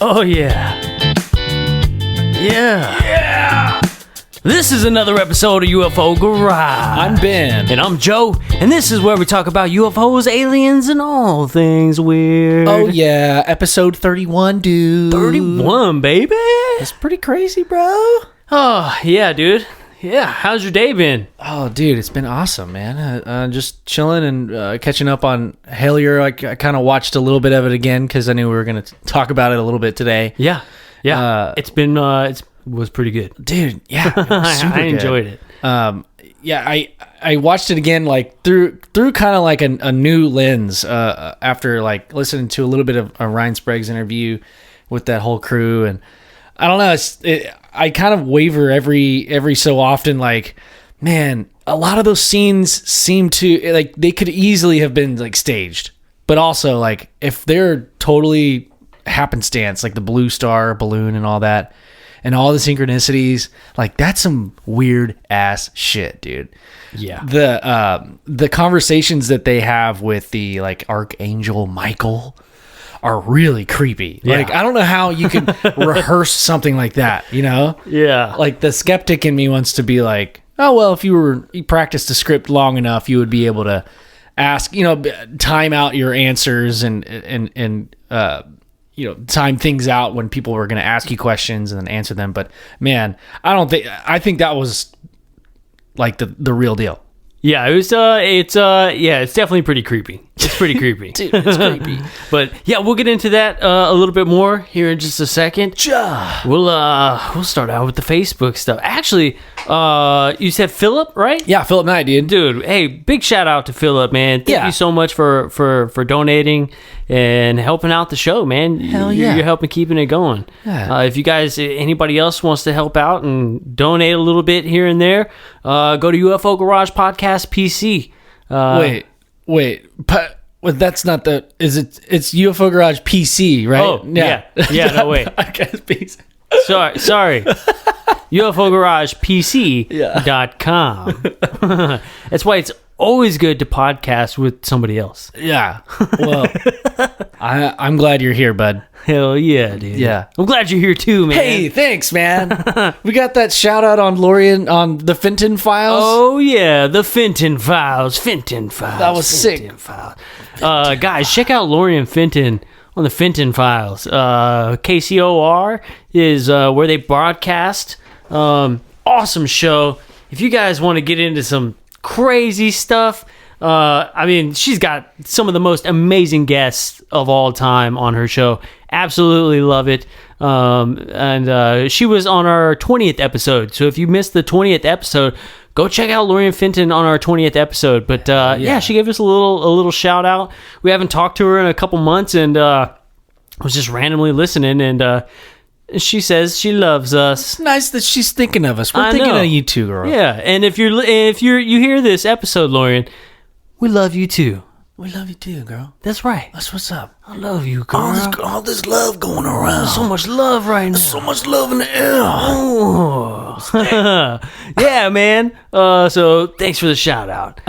Oh, yeah. Yeah. This is another episode of UFO Garage. I'm Ben. And I'm Joe. And this is where we talk about UFOs, aliens, and all things weird. Oh, yeah. Episode 31, dude. 31, baby. That's pretty crazy, bro. Oh, yeah, dude. Yeah, how's your day been? Oh, dude, it's been awesome, man. Just chilling and catching up on Hellier. I kind of watched a little bit of it again because I knew we were going to talk about it a little bit today. Yeah. It was pretty good. Dude, yeah. It was super I enjoyed it. I watched it again like through kind of like a new lens after like listening to a little bit of Ryan Sprague's interview with that whole crew, and I don't know, I kind of waver every so often, like, man, a lot of those scenes seem to like they could easily have been like staged, but also like if they're totally happenstance, like the blue star balloon and all that and all the synchronicities, like that's some weird ass shit, dude. Yeah. The conversations that they have with the like Archangel Michael are really creepy. Yeah. Like I don't know how you can rehearse something like that, you know? Yeah. Like the skeptic in me wants to be like, oh well, if you practiced the script long enough, you would be able to ask, time out your answers and time things out when people were going to ask you questions and then answer them. But man, I think that was like the real deal. Yeah, it's definitely pretty creepy. It's pretty creepy. Dude, it's creepy. But yeah, we'll get into that a little bit more here in just a second. We'll start out with the Facebook stuff. Actually, you said Philip, right? Yeah, Philip Knight, dude. Hey, big shout out to Philip, man. Thank you so much for donating and helping out the show, man. Hell yeah. You're helping keeping it going. Yeah. If you guys, anybody else wants to help out and donate a little bit here and there, go to UFO Garage Podcast PC. Wait. Well, that's not it's UFO Garage PC, right? Oh, yeah. No, wait. Podcast PC. Sorry. UFOGaragePC.com. That's why it's always good to podcast with somebody else. Yeah. Well, I'm glad you're here, bud. Hell yeah, dude. Yeah. I'm glad you're here too, man. Hey, thanks, man. We got that shout out on Lorian on the Fenton Files. Oh, yeah. The Fenton Files. That was sick. Guys, check out Lorian Fenton on the Fenton Files. KCOR is where they broadcast. Awesome show. If you guys want to get into some crazy stuff, she's got some of the most amazing guests of all time on her show. Absolutely love it. And she was on our 20th episode. So if you missed the 20th episode, go check out Lorian Fenton on our 20th episode. But she gave us a little shout out. We haven't talked to her in a couple months, and was just randomly listening, and she says she loves us. It's nice that she's thinking of us. We're thinking of you too, girl. Yeah, and if you hear this episode, Lorian, we love you too. We love you too, girl. That's right. That's what's up. I love you, girl. All this love going around. There's so much love right now. There's so much love in the air. Oh. Yeah, man. So thanks for the shout out.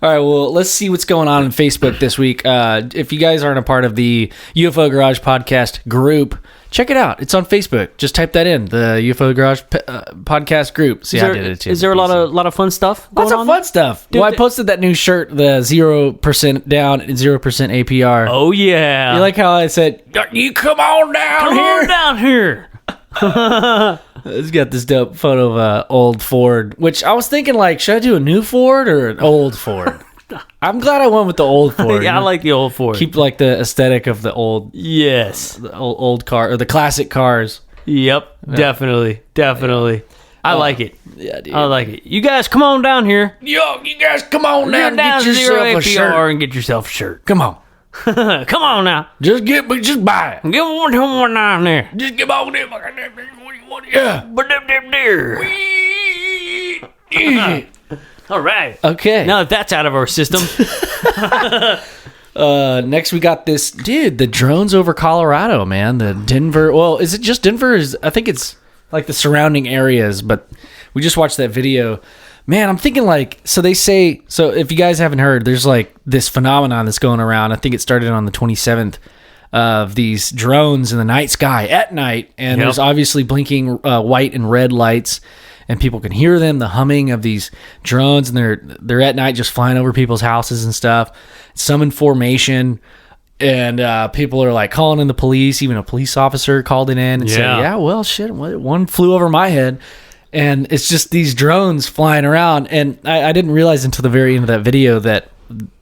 All right, well, let's see what's going on Facebook this week. If you guys aren't a part of the UFO Garage Podcast group, check it out. It's on Facebook. Just type that in, the UFO Garage Podcast group. See, I did it too. Is there a lot of fun stuff going on? Lots of fun stuff. Dude, I posted that new shirt, the 0% down, 0% APR. Oh, yeah. You like how I said, you come on down here. It's got this dope photo of an old Ford, which I was thinking, like, should I do a new Ford or an old Ford? I'm glad I went with the old Ford. Yeah, I like the old Ford. Keep like the aesthetic of the old, the old car or the classic cars. Yep, definitely. I like it. Yeah, dude. I like it. You guys, come on down here. Yo, you guys, come on down and get yourself a shirt. And get yourself a shirt. Come on. Come on now. Just buy it. Get one down there. Just get on there. Yeah. All right. Okay. Now that that's out of our system. Next we got this, dude, the drones over Colorado, man. The Denver. Well, is it just Denver? I think it's like the surrounding areas, but we just watched that video. Man, I'm thinking like, so they say, so if you guys haven't heard, there's like this phenomenon that's going around. I think it started on the 27th of these drones in the night sky at night, and there's obviously blinking white and red lights, and people can hear them, the humming of these drones, and they're at night just flying over people's houses and stuff. Some in formation, and people are like calling in the police. Even a police officer called it in and said, "Yeah, well, shit, one flew over my head." And it's just these drones flying around, and I didn't realize until the very end of that video that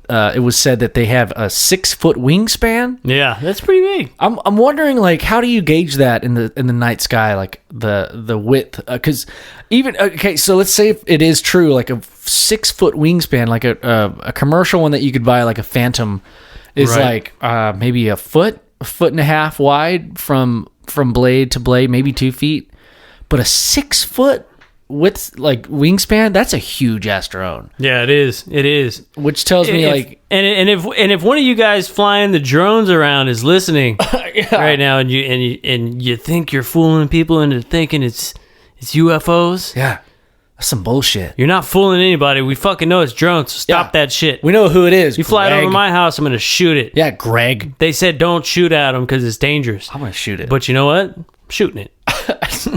it was said that they have a 6-foot wingspan. Yeah, that's pretty big. I'm wondering, like, how do you gauge that in the night sky, like the width? Because so let's say if it is true, like a 6-foot wingspan, like a commercial one that you could buy, like a Phantom, is like maybe a foot and a half wide from blade to blade, maybe 2 feet. But a 6-foot width, like wingspan, that's a huge ass drone. Yeah, it is. Which tells me if one of you guys flying the drones around is listening right now, and you think you're fooling people into thinking it's UFOs, yeah, that's some bullshit. You're not fooling anybody. We fucking know it's drones. So stop that shit. We know who it is. You fly it over my house, I'm gonna shoot it. Yeah, Greg. They said don't shoot at them because it's dangerous. I'm gonna shoot it. But you know what? I'm shooting it.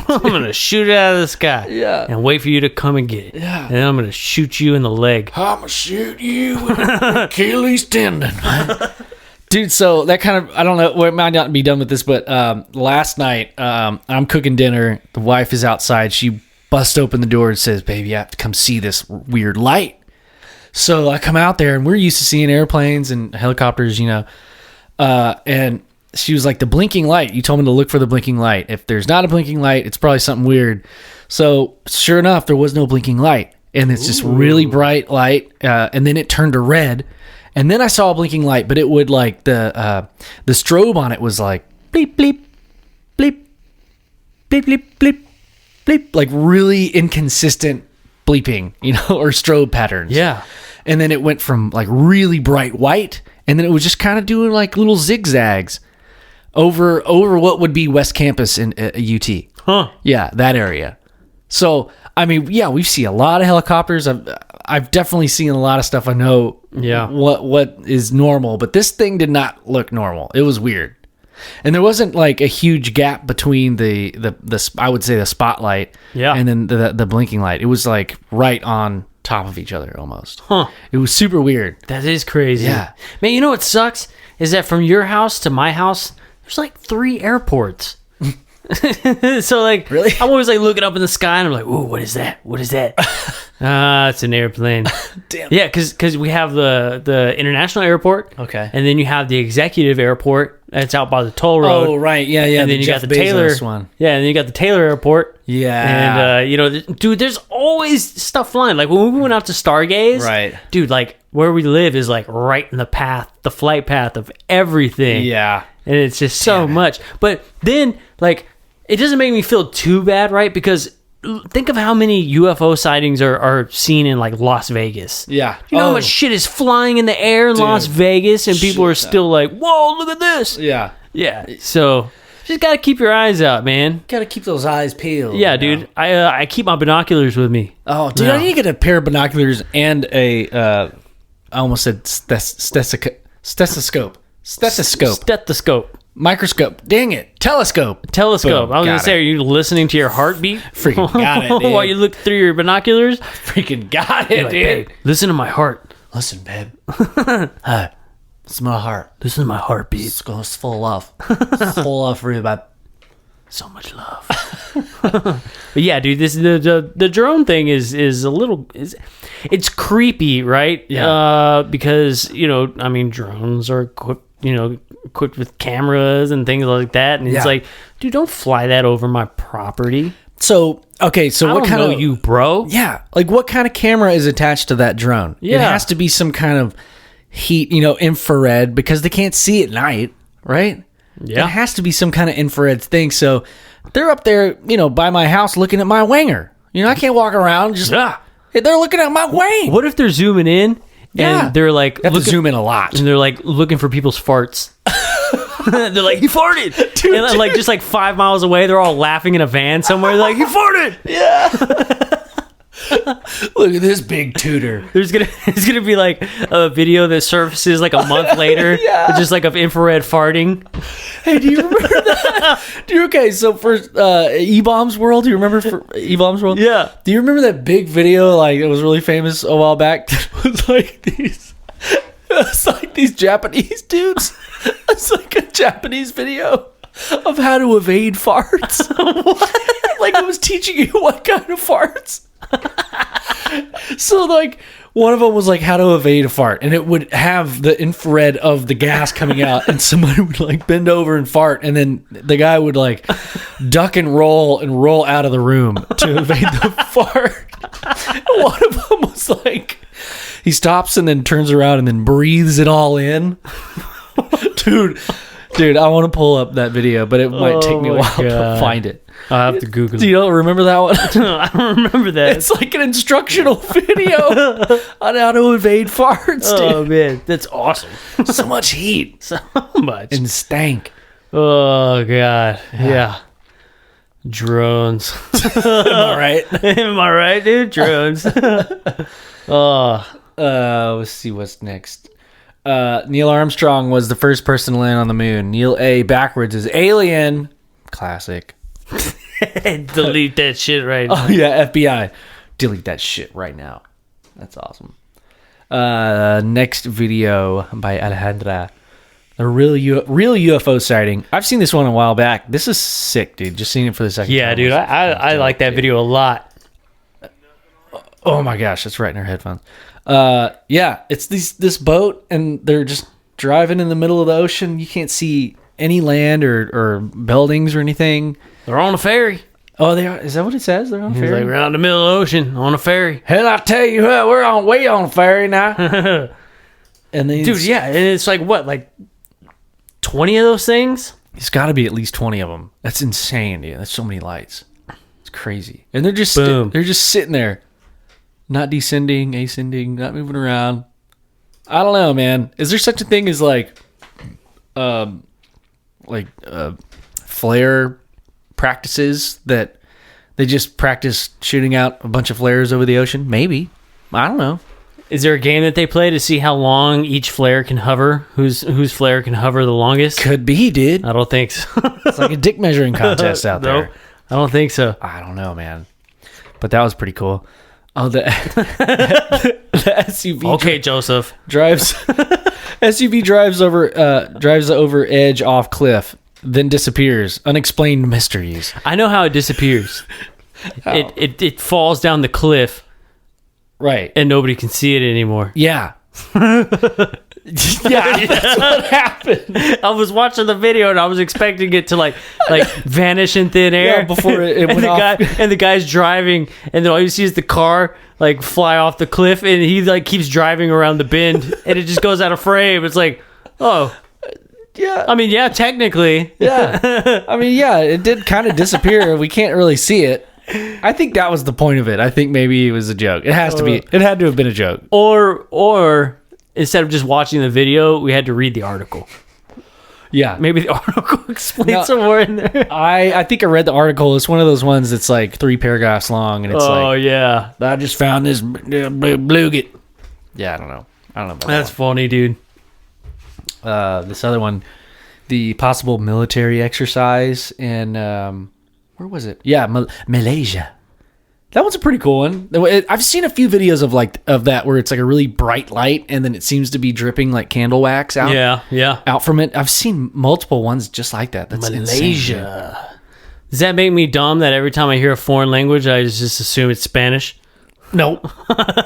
I'm gonna shoot it out of the sky. Yeah. And wait for you to come and get it. Yeah. And then I'm gonna shoot you in the leg. I'm gonna shoot you with an Achilles tendon. Dude, so that kind of, I don't know, we might not be done with this, but last night, I'm cooking dinner. The wife is outside. She busts open the door and says, "Baby, you have to come see this weird light." So I come out there, and we're used to seeing airplanes and helicopters, and she was like, "The blinking light. You told me to look for the blinking light. If there's not a blinking light, it's probably something weird." So sure enough, there was no blinking light. And it's this really bright light. And then it turned to red. And then I saw a blinking light, but it would like the strobe on it was like bleep, bleep, bleep, bleep, bleep, bleep, bleep, like really inconsistent bleeping, or strobe patterns. Yeah. And then it went from like really bright white, and then it was just kind of doing like little zigzags over what would be West Campus in UT. Huh. Yeah, that area. So, I mean, yeah, we see a lot of helicopters. I've definitely seen a lot of stuff. I know what is normal, but this thing did not look normal. It was weird. And there wasn't like a huge gap between the I would say the spotlight and then the blinking light. It was like right on top of each other almost. Huh. It was super weird. That is crazy. Yeah. Man, you know what sucks? Is that from your house to my house, there's like 3 airports. So like, really? I'm always like looking up in the sky and I'm like, "Ooh, what is that? What is that?" It's an airplane. Damn. Yeah, because we have the international airport. Okay. And then you have the executive airport that's out by the toll road. Oh, right. Yeah. And then you got the Taylor one. Yeah, and then you got the Taylor airport. Yeah. And dude, there's always stuff flying. Like when we went out to Stargaze, right? Dude, like where we live is like right in the flight path of everything. Yeah. And it's just so much. But then, like, it doesn't make me feel too bad, right? Because think of how many UFO sightings are seen in, like, Las Vegas. Yeah. You know how much shit is flying in the air in Las Vegas, and people are still like, "Whoa, look at this." Yeah. Yeah. So, just got to keep your eyes out, man. Got to keep those eyes peeled. Yeah, dude. I keep my binoculars with me. Oh, dude, I need to get a pair of binoculars and a, I almost said stethoscope. Stethoscope. Microscope. Dang it. Telescope. Boom, I was going to say, are you listening to your heartbeat? Freaking got it, dude. While you look through your binoculars? Freaking got it, like, dude. "Babe, listen to my heart. Listen, babe. Hi. It's my heart. Listen to my heartbeat. It's full of love. It's full of love for you, babe. So much love." But yeah, dude, this the drone thing is a little it's creepy, right? Yeah. Because drones are equipped with cameras and things like that, and it's like, dude, don't fly that over my property. So okay, so I what don't kind know of you, bro? Yeah, like what kind of camera is attached to that drone? Yeah. It has to be some kind of heat, infrared, because they can't see at night, right? Yeah. It has to be some kind of infrared thing. So they're up there, by my house looking at my winger. I can't walk around just they're looking at my wing. What if they're zooming in and they're like they have to zoom in a lot, and they're like looking for people's farts? They're like, "He farted," dude, and like just like 5 miles away, they're all laughing in a van somewhere. They're like, "He farted." Yeah. Look at this big tutor. There's gonna be like a video that surfaces like a month later, just like of infrared farting. Hey, do you remember that? Okay, so for E-Bombs World, do you remember for E-Bombs World? Yeah. Do you remember that big video, like, it was really famous a while back? It was like these Japanese dudes. It's like a Japanese video of how to evade farts. Like, it was teaching you what kind of farts. So, like, one of them was like how to evade a fart, and it would have the infrared of the gas coming out, and somebody would like bend over and fart, and then the guy would like duck and roll out of the room to evade the fart. And one of them was like, he stops and then turns around and then breathes it all in. Dude, I want to pull up that video, but it might take me a while to find it. I'll have to Google it. Do you don't remember that one? No, I don't remember that. It's like an instructional video on how to evade farts, dude. Oh, man. That's awesome. So much heat. So much. And stank. Oh, God. Yeah. Drones. Am I right? Am I right, dude? Drones. Let's see what's next. Neil Armstrong was the first person to land on the moon. Neil A. backwards is alien. Classic. Delete that shit right now. Oh, yeah, FBI. Delete that shit right now. That's awesome. Next video by Alejandra. A real UFO sighting. I've seen this one a while back. This is sick, dude. Just seeing it for the second time. Yeah, dude. I like that video a lot. Oh, my gosh. That's right in our headphones. Yeah, it's this boat, and they're just driving in the middle of the ocean. You can't see any land or buildings or anything. They're on a ferry. Oh, they are. Is that what it says? They're on a ferry? Like, we're out in the middle of the ocean on a ferry. Hell, I tell you what, we're on a ferry now. And then, dude, yeah, and it's like what, like 20 of those things? It's got to be at least 20 of them. That's insane, dude. That's so many lights. It's crazy. And they're just they're just sitting there, not descending, ascending, not moving around. I don't know, man. Is there such a thing as flare practices that they just practice shooting out a bunch of flares over the ocean? Maybe. I don't know. Is there a game that they play to see how long each flare can hover? Whose flare can hover the longest? Could be, dude. I don't think so. It's like a dick measuring contest out there. Nope, I don't think so. I don't know, man. But that was pretty cool. Oh, the SUV. Okay, Joseph drives. SUV drives over edge off cliff, then disappears. Unexplained mysteries. I know how it disappears. It falls down the cliff, right, and nobody can see it anymore. Yeah. Yeah, that's what happened. I was watching the video and I was expecting it to like vanish in thin air before it went off. And the guy's driving, and then all you see is the car like fly off the cliff, and he like keeps driving around the bend, and it just goes out of frame. It's like, oh, yeah. I mean, yeah, technically, yeah. I mean, yeah, it did kind of disappear. We can't really see it. I think that was the point of it. I think maybe it was a joke. It has to be. It had to have been a joke. Or instead of just watching the video, we had to read the article. Yeah. Maybe the article explains some more in there. I think I read the article. It's one of those ones that's like 3 paragraphs long, and it's oh, yeah. I just found this bluegit. Yeah, I don't know about That's that funny, dude. This other one, the possible military exercise in, where was it? Yeah, Malaysia. That one's a pretty cool one. I've seen a few videos of that where it's like a really bright light, and then it seems to be dripping like candle wax out. Yeah. Out from it. I've seen multiple ones just like that. That's Malaysia. Insane. Does that make me dumb that every time I hear a foreign language, I just assume it's Spanish? Nope.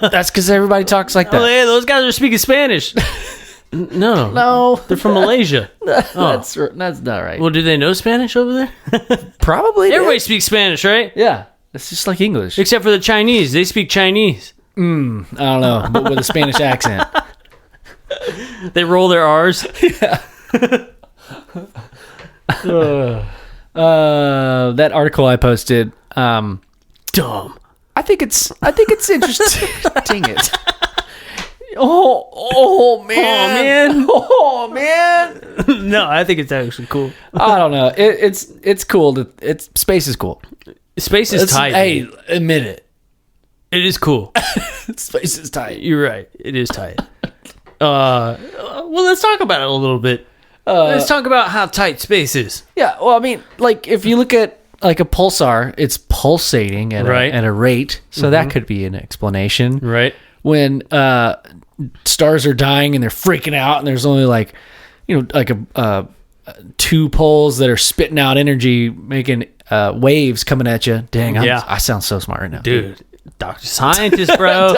That's because everybody talks like that. Oh, yeah, those guys are speaking Spanish. No, they're from Malaysia. That's not right. Well, do they know Spanish over there? Probably. Everybody speaks Spanish, right? Yeah. It's just like English. Except for the Chinese. They speak Chinese. I don't know, but with a Spanish accent. They roll their R's. Yeah. That article I posted. Dumb. I think it's interesting. Dang it. Oh man. Oh man. No, I think it's actually cool. I don't know. It's cool. Space is cool. Space is tight. Hey, admit it. It is cool. Space is tight. You're right. It is tight. Well, let's talk about it a little bit. Let's talk about how tight space is. Yeah, well, I mean, like, if you look at, like, a pulsar, it's pulsating at, at a rate, so that could be an explanation. Right. When stars are dying and they're freaking out and there's only, like, you know, like two poles that are spitting out energy, making waves coming at you. Dang, I sound so smart right now. Dude. Dr. Scientist, bro.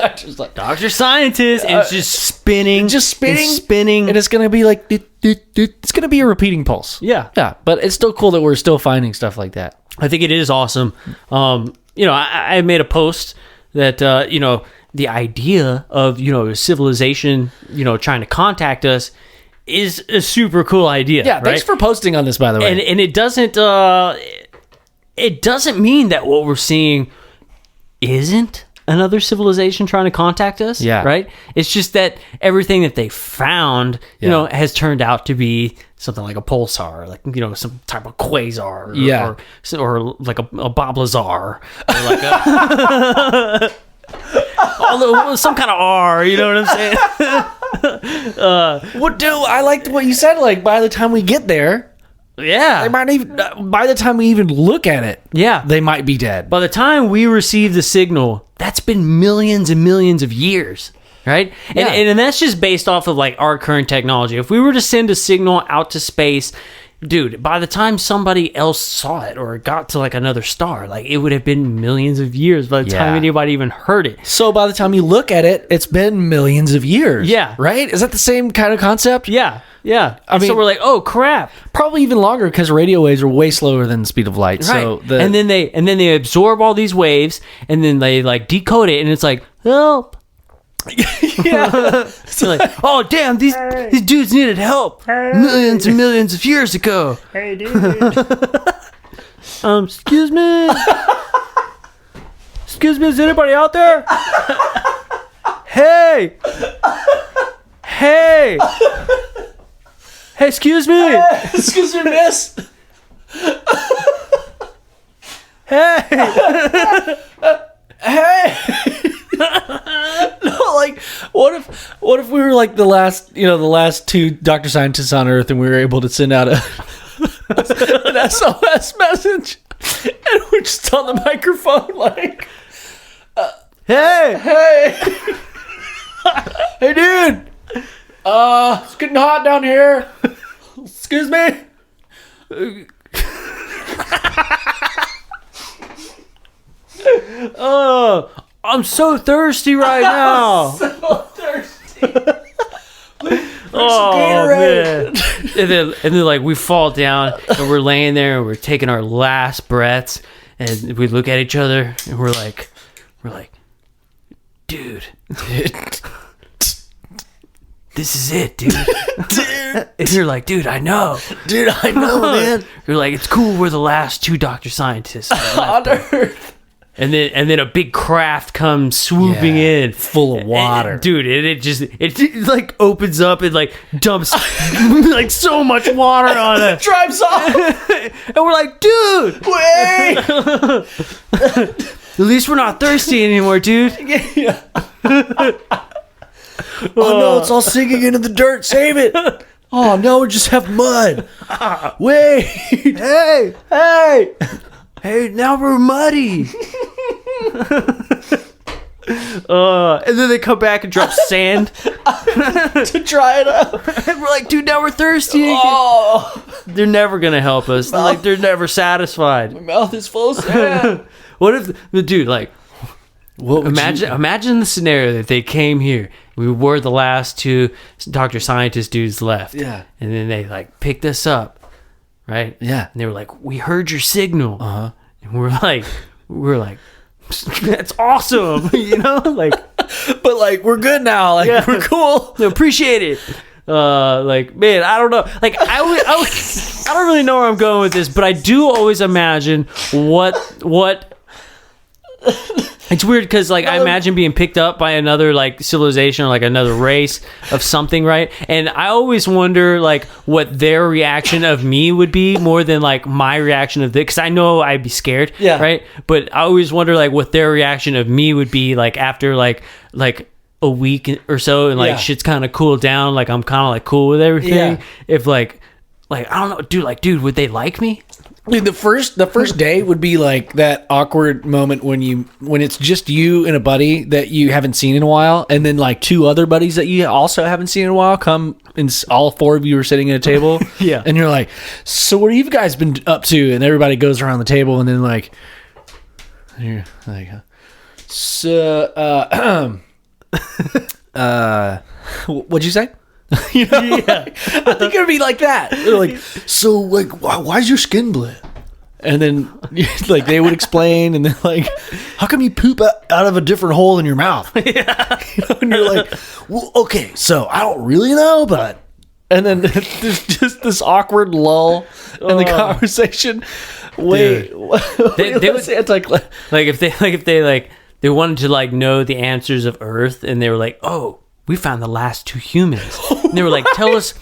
Dr. Scientist. And it's just spinning. And spinning. And it's going to be like, it's going to be a repeating pulse. Yeah. Yeah. But it's still cool that we're still finding stuff like that. I think it is awesome. You know, I made a post that, you know, the idea of, you know, civilization, you know, trying to contact us is a super cool idea. Yeah. Thanks for posting on this, by the way. And it doesn't mean that what we're seeing isn't another civilization trying to contact us. Yeah. Right? It's just that everything that they found, you know, has turned out to be something like a pulsar, like, you know, some type of quasar, or like a boblazar, or like a although some kind of R, you know what I'm saying? I liked what you said, like, by the time we get there, they might even, by the time we even look at it, they might be dead. By the time we receive the signal, that's been millions and millions of years, right? Yeah. And that's just based off of, like, our current technology. If we were to send a signal out to space, dude, by the time somebody else saw it or got to, like, another star, like, it would have been millions of years by the time anybody even heard it. So by the time you look at it, it's been millions of years. Yeah. Right? Is that the same kind of concept? Yeah. I mean, so we're like, oh crap. Probably even longer, because radio waves are way slower than the speed of light. Right. So and then they absorb all these waves, and then they, like, decode it, and it's like, help. So like, oh damn, these dudes needed help millions and millions of years ago. Hey, dude. Excuse me. Excuse me, is anybody out there? Hey, excuse me. Excuse me, miss. Hey. No, like, what if we were like the last two Dr. Scientists on Earth, and we were able to send out an SOS message, and we're just on the microphone like, hey, hey, dude, it's getting hot down here. Excuse me. Oh, I'm so thirsty right now. So thirsty. Oh man! and then like we fall down and we're laying there and we're taking our last breaths and we look at each other and we're like, dude, this is it, dude. And you're like, dude, I know, man. You're like, it's cool. We're the last two Dr. Scientists on Earth. And then a big craft comes swooping in, full of water, and, dude. It like opens up and like dumps like so much water on it. Drives off, and we're like, dude, wait. At least we're not thirsty anymore, dude. Yeah. Oh no, it's all sinking into the dirt. Save it. Oh no, we just have mud. Wait, hey. Hey, now we're muddy. And then they come back and drop sand to dry it up. And we're like, dude, now we're thirsty. Oh, they're never gonna help us. They're never satisfied. My mouth is full of sand. What if the dude, like, imagine the scenario that they came here. We were the last two Dr. Scientist dudes left. Yeah. And then they like picked us up, right? Yeah. And they were like, we heard your signal. Uh-huh. And we're like, that's awesome, you know, like, but like we're good now, like we're cool. Appreciate it. Like, man, I don't know. Like, I don't really know where I'm going with this, but I do always imagine what It's weird because, like, I imagine being picked up by another, like, civilization or, like, another race of something, right? And I always wonder, like, what their reaction of me would be more than, like, my reaction of this. Because I know I'd be scared, right? But I always wonder, like, what their reaction of me would be, like, after, like a week or so and, like, shit's kind of cooled down. Like, I'm kind of, like, cool with everything. Yeah. If, like, I don't know, dude, would they like me? Dude, the first day would be like that awkward moment when it's just you and a buddy that you haven't seen in a while, and then like two other buddies that you also haven't seen in a while come, and all four of you are sitting at a table. Yeah, and you're like, so what have you guys been up to? And everybody goes around the table, and then like, you're like, so what'd you say? You know, like, I think it would be like that. They're like, so like, why's your skin blue? And then like they would explain, and then like, how come you poop out of a different hole in your mouth? Yeah. You know, and you're like, well, okay, so I don't really know, but. And then there's just this awkward lull in the conversation. Wait, they would say it's like if they wanted to like know the answers of Earth, and they were like, oh, we found the last two humans. And they were like, tell us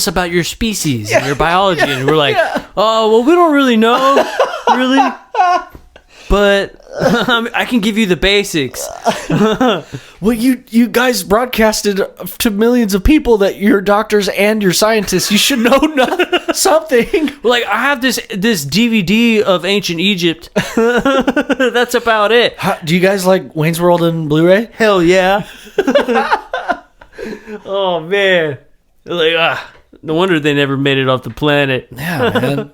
about your species and your biology. And we're like, oh, well, we don't really know, really. But I can give you the basics. Well, you guys broadcasted to millions of people that you're doctors and you're scientists. You should know something. Like, I have this DVD of ancient Egypt. That's about it. Do you guys like Wayne's World and Blu-ray? Hell yeah. Oh man, like no wonder they never made it off the planet. Yeah, man.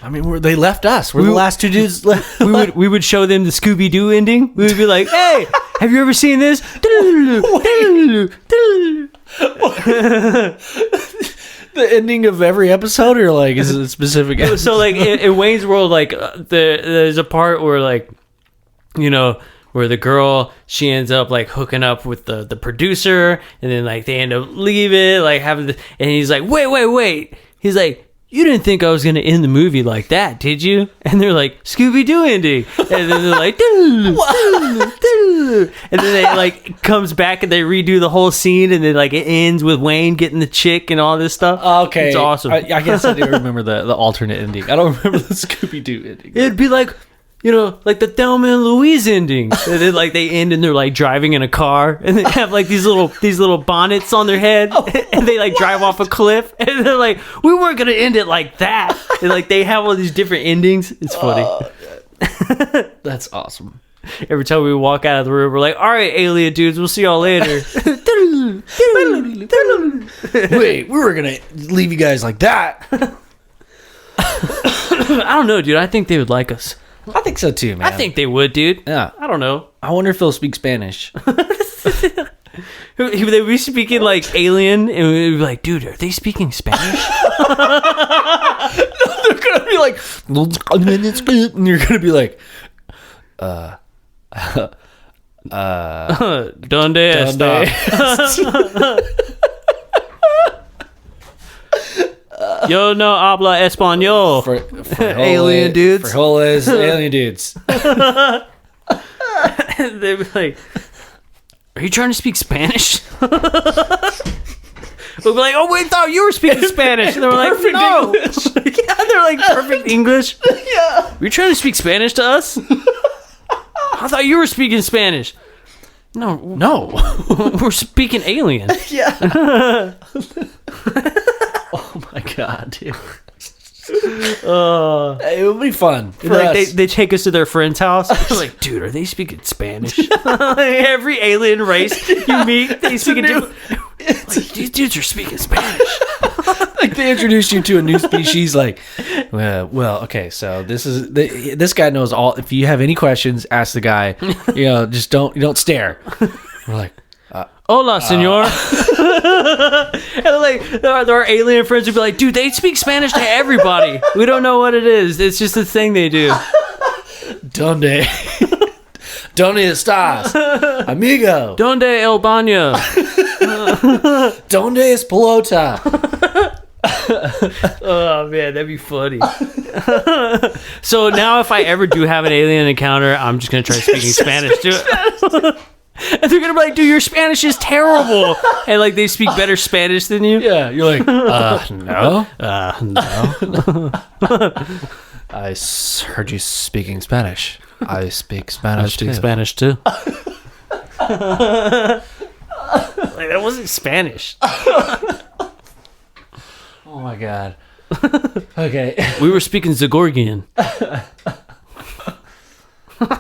I mean, they left us. We're the last two dudes left. We would show them the Scooby-Doo ending. We would be like, hey, have you ever seen this? The ending of every episode, or like is it a specific episode? So like in Wayne's World, like there's a part where like, you know, where the girl, she ends up like hooking up with the producer, and then like they end up leaving, like having the, and he's like, wait. He's like, you didn't think I was going to end the movie like that, did you? And they're like, Scooby-Doo ending. And then they're like, and then they like comes back and they redo the whole scene, and then like it ends with Wayne getting the chick and all this stuff. Okay. It's awesome. I guess I do remember the alternate ending. I don't remember the Scooby-Doo ending. It'd be like, you know, like the Thelma and Louise ending. And then like they end and they're like driving in a car, and they have like these little bonnets on their head, and they like drive off a cliff, and they're like, we weren't gonna end it like that. And like they have all these different endings. It's funny. That's awesome. Every time we walk out of the room, we're like, all right, alien dudes, we'll see y'all later. Wait, we were gonna leave you guys like that. I don't know, dude. I think they would like us. I think so too, man. I think they would, dude. Yeah. I don't know. I wonder if they'll speak Spanish. They'd be speaking like alien, and we'd be like, dude, are they speaking Spanish? No, they're gonna be like, and you're gonna be like, ¿Dónde está? Yo no habla español. Alien dudes. Frijoles, alien dudes. They'd be like, are you trying to speak Spanish? We'll be like, oh, we thought you were speaking Spanish. And they were like, no. Yeah, they're like, perfect English. Yeah. Were you trying to speak Spanish to us? I thought you were speaking Spanish. No. We're speaking alien. Yeah. Oh my god, dude. It would be fun. Like they take us to their friend's house. They're like, dude, are they speaking Spanish? Every alien race you meet, they speak a different. Like, these dudes are speaking Spanish. Like they introduce you to a new species. Like, well, okay, so this guy knows all. If you have any questions, ask the guy. You know, just don't stare. We're like, hola, senor. And like our alien friends would be like, dude, they speak Spanish to everybody. We don't know what it is. It's just a thing they do. ¿Dónde estás, amigo? ¿Dónde el baño? ¿Dónde es pelota? Oh man, that'd be funny. So now if I ever do have an alien encounter, I'm just gonna try speaking Spanish to it. And they're gonna be like, dude, your Spanish is terrible. And like they speak better Spanish than you. Yeah, you're like, no. No. I heard you speaking Spanish. I speak Spanish I speak Spanish too. Like, that wasn't Spanish. Oh my god. Okay. We were speaking Zagorgian.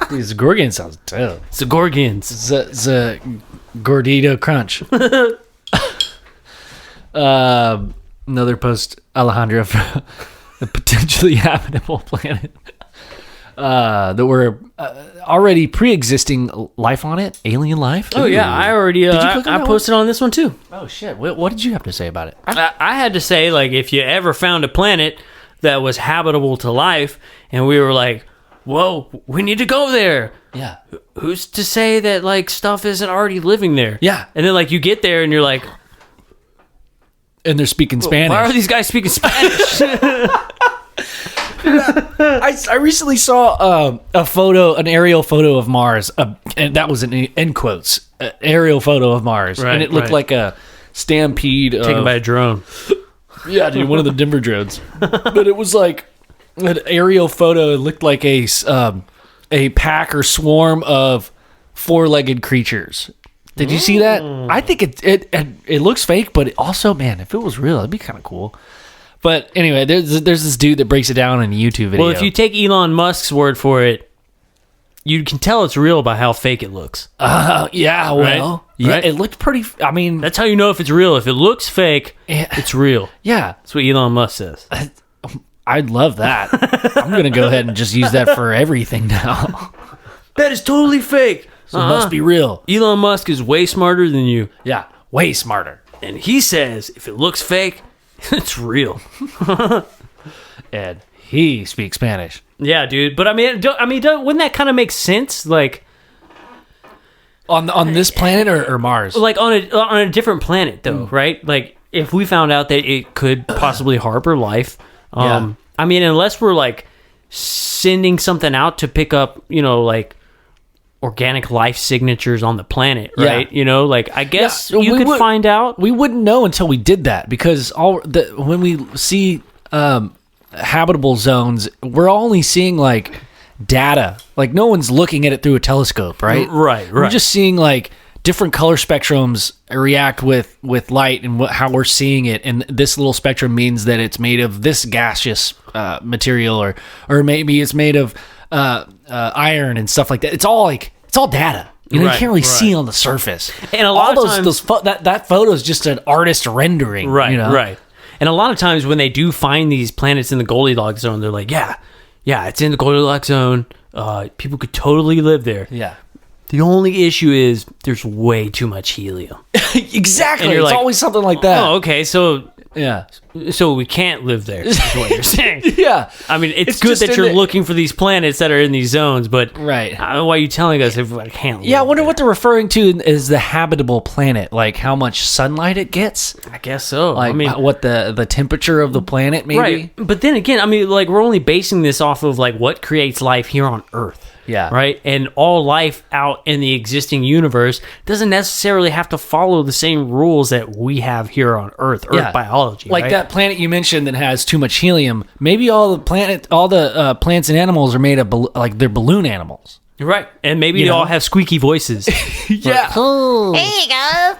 These Gorgon sounds dope. Zagorgians. The Gordito Crunch. Another post, Alejandro, from the potentially habitable planet. That were already pre-existing life on it, alien life. Oh yeah, I already I posted on this one too. Oh shit! What did you have to say about it? I had to say, like, if you ever found a planet that was habitable to life, and we were like, whoa, we need to go there. Yeah. Who's to say that like stuff isn't already living there? Yeah. And then like you get there and you're like, and they're speaking Spanish. why are these guys speaking Spanish? I recently saw a photo, an aerial photo of Mars, and that was in quotes, aerial photo of Mars, Right, and it looked like a stampede Taken by a drone. Yeah, dude, one of the Denver drones. But it was like an aerial photo. It looked like a pack or swarm of four-legged creatures. Did you see that? I think it looks fake, but it also, man, if it was real, it'd be kind of cool. But anyway, there's this dude that breaks it down in a YouTube video. Well, if you take Elon Musk's word for it, you can tell it's real by how fake it looks. Yeah, well, right? yeah, Right? it looked pretty. I mean, That's how you know if it's real. If it looks fake, it's real. yeah, That's what Elon Musk says. I'd love that. I'm gonna go ahead and just use that for everything now. That is totally fake. So it must be real. Elon Musk is way smarter than you. Yeah, way smarter. And he says if it looks fake, it's real. And he speaks Spanish. Yeah, dude. But wouldn't that kind of make sense? Like On this planet or Mars? Like on a different planet, though, right? Like if we found out that it could possibly harbor life, Yeah. I mean, unless we're like sending something out to pick up, like organic life signatures on the planet, right? Yeah. Like I guess Yeah, you could find out. We wouldn't know until we did that, because when we see habitable zones, we're only seeing like data. Like no one's looking at it through a telescope, right? Right. We're just seeing like different color spectrums react with light and how we're seeing it, and this little spectrum means that it's made of this gaseous material, or maybe it's made of iron and stuff like that. It's all data. You Right, can't really right. see on the surface. And a lot of times, that photo is just an artist rendering. right. And a lot of times when they do find these planets in the Goldilocks zone, they're like, yeah, it's in the Goldilocks zone. People could totally live there. Yeah. The only issue is there's way too much helium. Exactly. And you're It's like, always something like that. Oh, okay. So Yeah. we can't live there, is what you're saying. Yeah. I mean, it's It's good just that in you're the- looking for these planets that are in these zones, but Right. I don't know why you're telling us if I can't live Yeah, I wonder there. what they're referring to as the habitable planet, like how much sunlight it gets, I guess so. like I mean, what the temperature of the planet, maybe. right. But then again, I mean, like we're only basing this off of like what creates life here on Earth. Yeah. Right? And all life out in the existing universe doesn't necessarily have to follow the same rules that we have here on Earth, Earth biology. Like right? that planet you mentioned that has too much helium. Maybe all the plants and animals are made of like they're balloon animals. Right. And maybe You they know? all have squeaky voices. Yeah. Hey guys,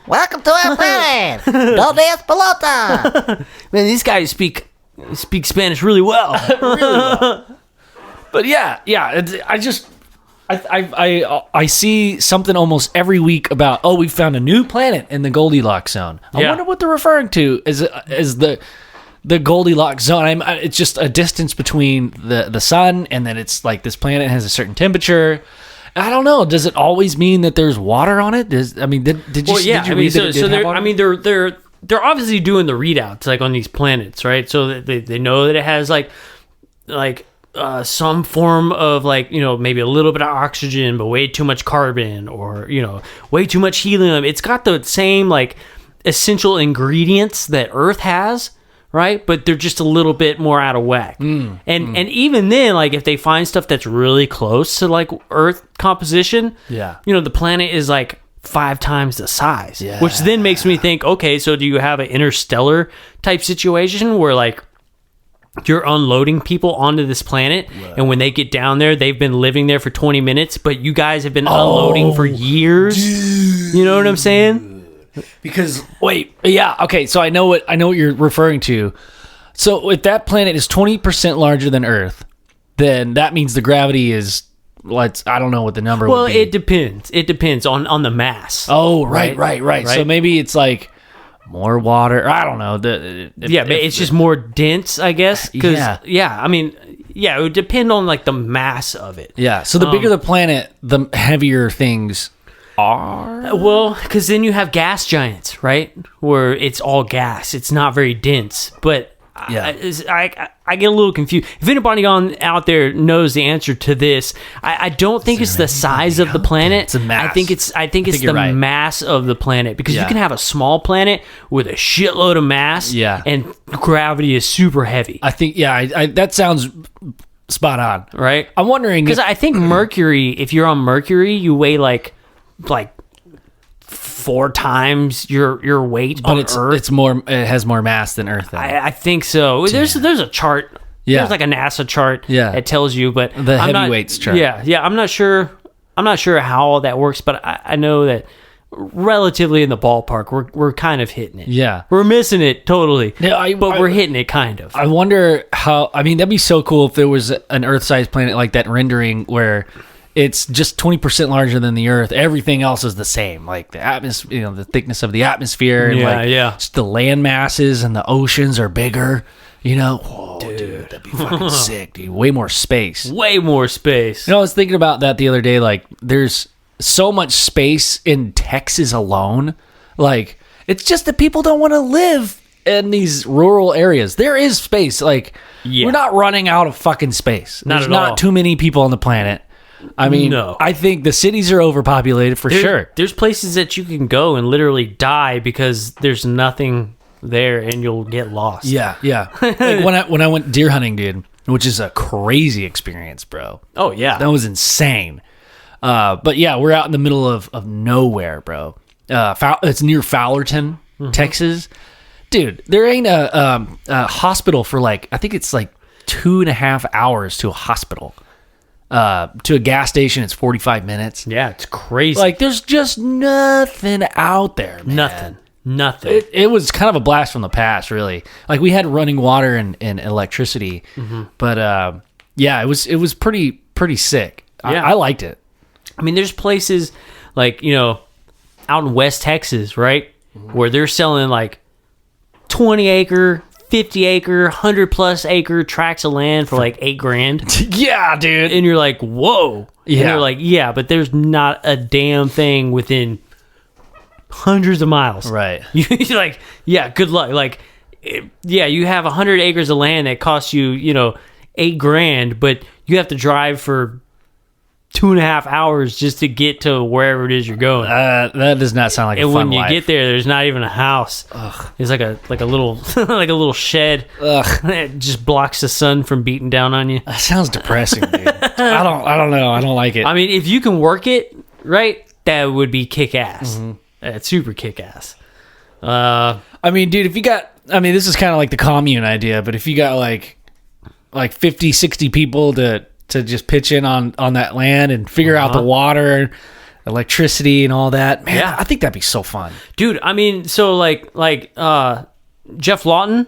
welcome to our planet. Donde es pelota? Man, these guys speak Spanish really well. But yeah, I see something almost every week about, we found a new planet in the Goldilocks zone. I Yeah. wonder what they're referring to as the Goldilocks zone. It's just a distance between the sun, and then it's like this planet has a certain temperature. I don't know. Does it always mean that there's water on it? Did you? Well, yeah. Did you read that it did have water? They're obviously doing the readouts like on these planets, right? So that they know that it has like some form of like, maybe a little bit of oxygen, but way too much carbon, or, way too much helium. It's got the same like essential ingredients that Earth has, right? But they're just a little bit more out of whack. And even then, like, if they find stuff that's really close to, like, Earth composition, Yeah. you know, the planet is, like, 5 times the size. Yeah. Which then makes me think, okay, so do you have an interstellar type situation where, like, you're unloading people onto this planet, and when they get down there, they've been living there for 20 minutes, but you guys have been unloading for years? Dude. You know what I'm saying? Because okay, so I know what you're referring to. So if that planet is 20% larger than Earth, then that means the gravity is, I don't know what the number would be. Well, it depends on the mass. Oh, right. So maybe it's like more water. I don't know. But it's just more dense, I guess. I mean, it would depend on, like, the mass of it. Yeah. So the bigger the planet, the heavier things are. Well, because then you have gas giants, right? Where it's all gas. It's not very dense. But I get a little confused. If anybody out there knows the answer to this, I don't think it's the size of the planet. It's the mass. I think it's the mass of the planet, because you can have a small planet with a shitload of mass, and gravity is super heavy. I think that sounds spot on. Right? I'm wondering, because I think Mercury, if you're on Mercury, you weigh like 4 times your weight on Earth. It's more. It has more mass than Earth. I think so. There's a chart. Yeah. There's like a NASA chart. Yeah. That tells you, but the heavyweights chart. Yeah. I'm not sure how all that works, but I know that relatively in the ballpark, we're kind of hitting it. Yeah. We're missing it totally. But we're hitting it kind of. I wonder how. I mean, that'd be so cool if there was an Earth-sized planet like that rendering where it's just 20% larger than the Earth. Everything else is the same, like the atmosphere, the thickness of the atmosphere, and just the land masses and the oceans are bigger. Whoa, dude, that'd be fucking sick, dude. Way more space. Way more space. I was thinking about that the other day. Like, there's so much space in Texas alone. Like, it's just that people don't want to live in these rural areas. There is space. Like, we're not running out of fucking space. There's not too many people on the planet. I mean, I think the cities are overpopulated for sure. There's places that you can go and literally die because there's nothing there and you'll get lost. Yeah. Like when I went deer hunting, dude, which is a crazy experience, bro. Oh, yeah. That was insane. But yeah, we're out in the middle of nowhere, bro. It's near Fowlerton, Texas. Dude, there ain't a hospital for I think it's 2.5 hours to a hospital. To a gas station, it's 45 minutes. Yeah, it's crazy. There's just nothing out there, man. Nothing. It was kind of a blast from the past, really. We had running water and electricity, but it was pretty sick. Yeah. I liked it. I mean, there's places out in West Texas, right, where they're selling 20 acre, 50 acre, 100+ acre tracts of land for $8,000. Yeah, dude. And you're like, whoa. Yeah. And they're like, yeah, but there's not a damn thing within hundreds of miles. Right. You're like, yeah, good luck. You have 100 acres of land that costs you, $8,000, but you have to drive for 2.5 hours just to get to wherever it is you're going. That does not sound like a fun life. And when you get there, there's not even a house. Ugh. It's like a little like a little shed. Ugh. It just blocks the sun from beating down on you. That sounds depressing, dude. I don't know. I don't like it. I mean, if you can work it right, that would be kick ass. It's super kick ass. I mean, dude, if you got, this is kind of like the commune idea, but if you got like 50, 60 people to just pitch in on that land and figure out the water, electricity, and all that, man, I think that'd be so fun, dude. I mean, so Jeff Lawton,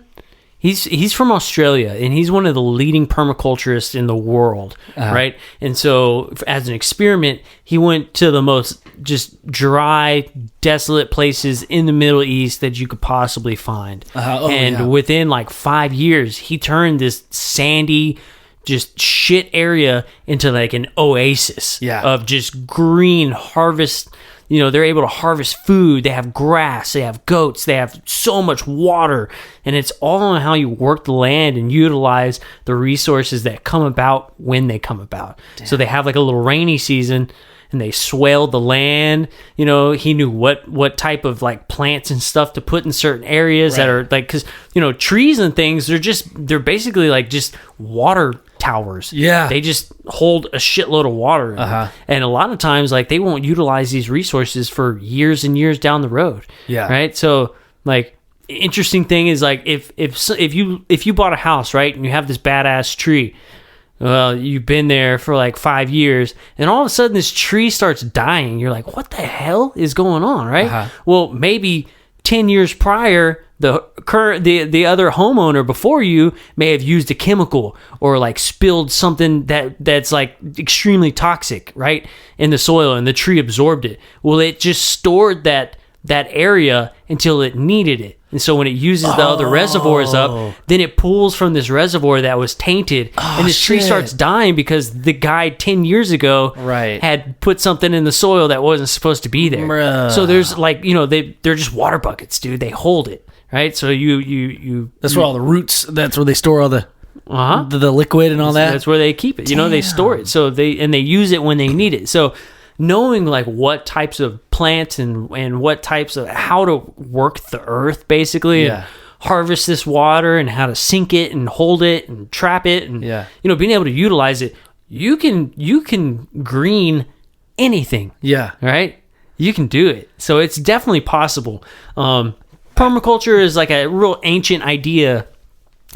he's from Australia, and he's one of the leading permaculturists in the world, right? And so, as an experiment, he went to the most just dry, desolate places in the Middle East that you could possibly find, within 5 years, he turned this sandy, just shit area into an oasis of just green harvest. They're able to harvest food. They have grass. They have goats. They have so much water. And it's all on how you work the land and utilize the resources that come about when they come about. Damn. So they have a little rainy season, and they swaled the land. You know, he knew what type of like plants and stuff to put in certain areas that are like, because you know, trees and things, they're basically like just water towers. Yeah, they just hold a shitload of water in them. And a lot of times like they won't utilize these resources for years and years down the road. Right. So like, interesting thing is like if you bought a house, right, and you have this badass tree, well, you've been there for like 5 years, and all of a sudden this tree starts dying. You're like, what the hell is going on, right? Well, maybe 10 years prior, the other homeowner before you may have used a chemical or like spilled something that's like extremely toxic, right, in the soil, and the tree absorbed it. Well, it just stored that area until it needed it. And so when it uses the other reservoirs up, then it pulls from this reservoir that was tainted, and this tree starts dying because the guy 10 years ago had put something in the soil that wasn't supposed to be there. So there's like, you know, they're just water buckets, dude. They hold it, right? So you that's where all the roots, that's where they store all the liquid and all that. That's where they keep it. You know, they store it. So they use it when they need it. So knowing like what types of plants and what types of how to work the earth basically and harvest this water and how to sink it and hold it and trap it and you know, being able to utilize it, you can green anything. Right? You can do it. So it's definitely possible. Permaculture is like a real ancient idea.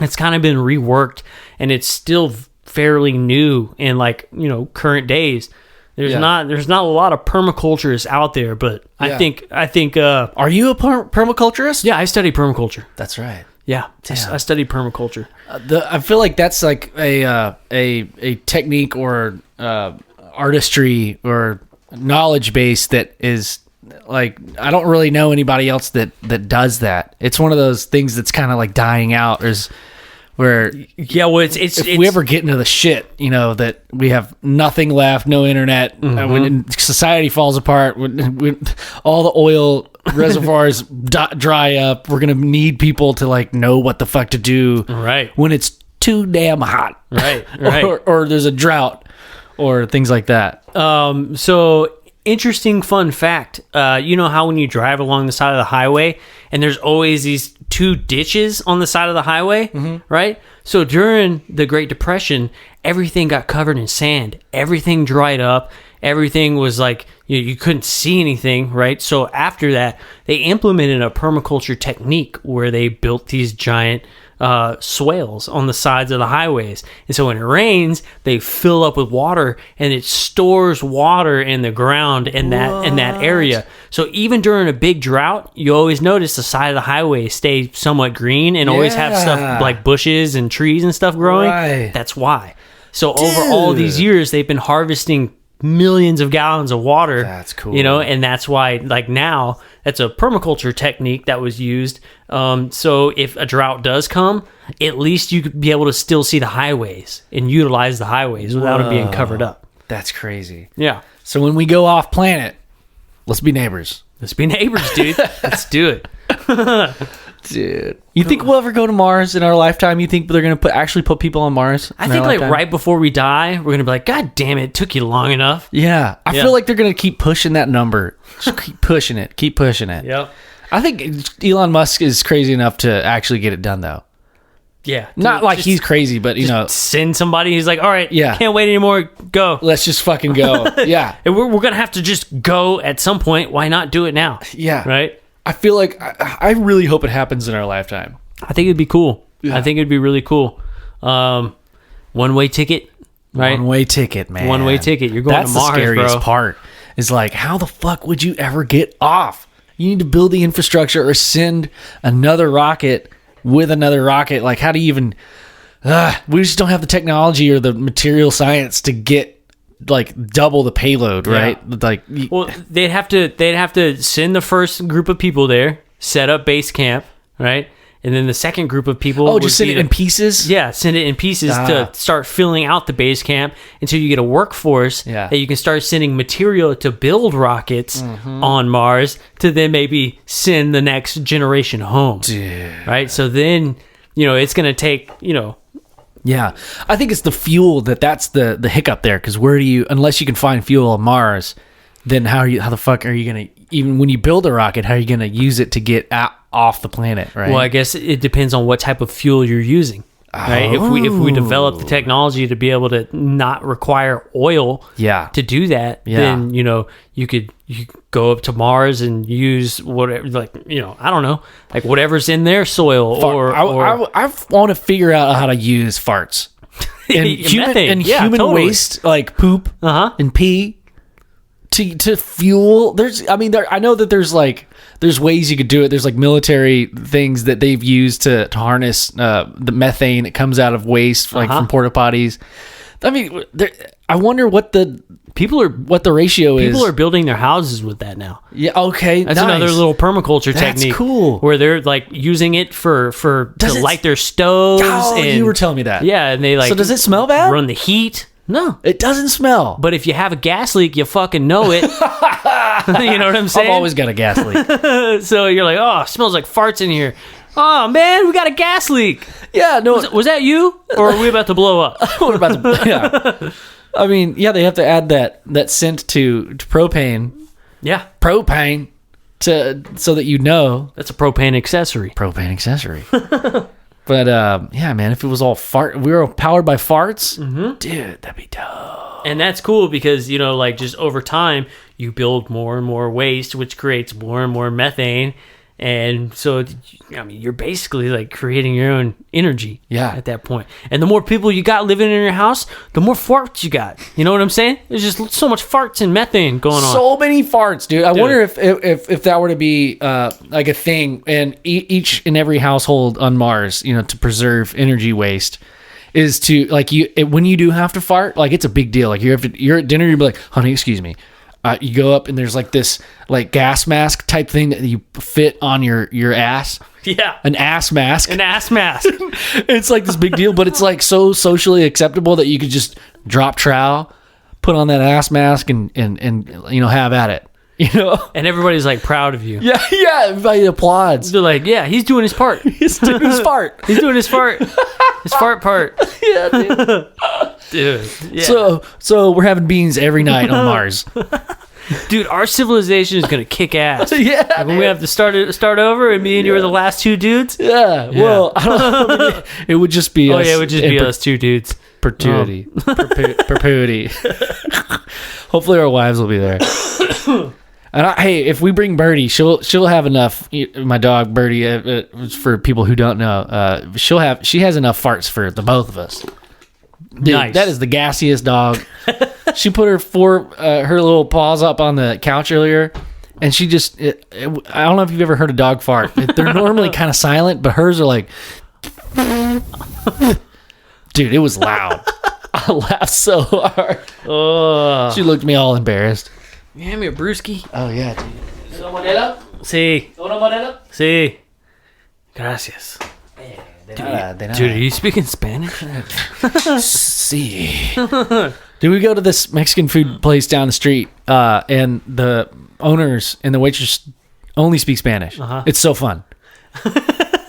It's kind of been reworked, and it's still fairly new in like, you know, current days. There's not a lot of permaculturists out there, but I think are you a permaculturist? Yeah, I study permaculture. That's right. Yeah, I studied permaculture. I feel like that's like a technique or artistry or knowledge base that is like, I don't really know anybody else that does that. It's one of those things that's kind of like dying out. Where if we ever get into the shit, you know, that we have nothing left, no internet, when society falls apart, when all the oil reservoirs dry up, we're gonna need people to like know what the fuck to do, right, when it's too damn hot, right, or there's a drought or things like that. So interesting fun fact, you know how when you drive along the side of the highway and there's always these 2 ditches on the side of the highway, right? So during the Great Depression, everything got covered in sand. Everything dried up. Everything was like, you couldn't see anything, right? So after that, they implemented a permaculture technique where they built these giant swales on the sides of the highways. And so when it rains, they fill up with water, and it stores water in the ground in that area. So even during a big drought, you always notice the side of the highway stay somewhat green and always have stuff like bushes and trees and stuff growing. That's why. So over all these years, they've been harvesting millions of gallons of water. That's cool. You know, and that's why, like, now that's a permaculture technique that was used. So if a drought does come, at least you could be able to still see the highways and utilize the highways without it being covered up. That's crazy. Yeah. So when we go off planet, let's be neighbors. Let's be neighbors, dude. Let's do it. Dude, you think we'll ever go to Mars in our lifetime? You think they're gonna actually put people on Mars? I think like right before we die, we're gonna be like, God damn it took you long enough. Yeah, I feel like they're gonna keep pushing that number. Just keep pushing it. Yep. I think Elon Musk is crazy enough to actually get it done, though. Yeah, not like he's crazy, but you know, send somebody who's like, all right, can't wait anymore. Go. Let's just fucking go. Yeah, and we're gonna have to just go at some point. Why not do it now? Yeah, right. I feel like I really hope it happens in our lifetime. I think it'd be cool. Yeah. I think it'd be really cool. One-way ticket, right? One-way ticket, man. One-way ticket. You're going to Mars, bro. That's the scariest part. Is like, how the fuck would you ever get off? You need to build the infrastructure or send another rocket with another rocket. Like, how do you even... we just don't have the technology or the material science to get like double the payload, right? Like, well, they'd have to send the first group of people there, set up base camp, right? And then the second group of people just send it in pieces. Yeah, send it in pieces to start filling out the base camp until you get a workforce that you can start sending material to build rockets on Mars to then maybe send the next generation home. Dude. Right? So then, you know, it's going to take, you know, Yeah, I think it's the fuel that's the hiccup there. Because unless you can find fuel on Mars, then how the fuck are you gonna, even when you build a rocket, how are you gonna use it to get off the planet? Right. Well, I guess it depends on what type of fuel you're using. Right. If we develop the technology to be able to not require oil, to do that, then you could go up to Mars and use whatever, like I don't know, like whatever's in their soil. I want to figure out how to use farts and human waste, like poop and pee, to fuel. I know that there's ways you could do it. There's like military things that they've used to harness the methane that comes out of waste, like from porta potties. I mean, I wonder what the ratio is. People are building their houses with that now. Yeah, okay, that's another little permaculture technique. That's cool. Where they're like using it to light their stoves. Oh, you were telling me that. Yeah, and they So does it smell bad? Run the heat. No, it doesn't smell. But if you have a gas leak, you fucking know it. You know what I'm saying? I've always got a gas leak. So you're like, oh, it smells like farts in here. Oh man, we got a gas leak. Yeah, no. Was that you, or are we about to blow up? We're about to. Yeah. I mean, yeah, they have to add that scent to propane. Yeah, propane so that that's a propane accessory. Propane accessory. But yeah, man, if it was all we were all powered by farts, dude, that'd be dope. And that's cool because like just over time, you build more and more waste, which creates more and more methane. And so, I mean, you're basically like creating your own energy at that point. And the more people you got living in your house, the more farts you got. You know what I'm saying? There's just so much farts and methane going on. So many farts, dude. I wonder if that were to be like a thing in each and every household on Mars, to preserve energy waste, is to like when you do have to fart, like it's a big deal. Like you're at dinner, you'll be like, honey, excuse me. You go up and there's like this like gas mask type thing that you fit on your ass. Yeah. An ass mask. An ass mask. It's like this big deal, but it's like so socially acceptable that you could just drop trowel, put on that ass mask and have at it. And everybody's like proud of you. Yeah, everybody applauds. They're like, yeah, he's doing his part. He's doing his part. He's doing his fart. His fart part. Yeah, dude. Dude. Yeah. So we're having beans every night on Mars. Dude, our civilization is gonna kick ass. Yeah. Like when we have to start over, and me and you are the last two dudes. Yeah. Well, I don't know. It would just be. It would just be us two dudes. Perpetuity. Perpetuity. Hopefully, our wives will be there. And hey, if we bring Birdie, she'll have enough. My dog Birdie, for people who don't know, she has enough farts for the both of us. Dude, nice. That is the gassiest dog. She put her little paws up on the couch earlier, and she just. I don't know if you've ever heard a dog fart. They're normally kind of silent, but hers are like. Dude, it was loud. I laughed so hard. Oh. She looked at me all embarrassed. You hand me a brewski? Oh, yeah, dude. ¿Una moneda? Sí. ¿Una moneda? Sí. Gracias. Dude, are you speaking Spanish? Sí. Dude, we go to this Mexican food place down the street, and the owners and the waitress only speak Spanish. It's so fun.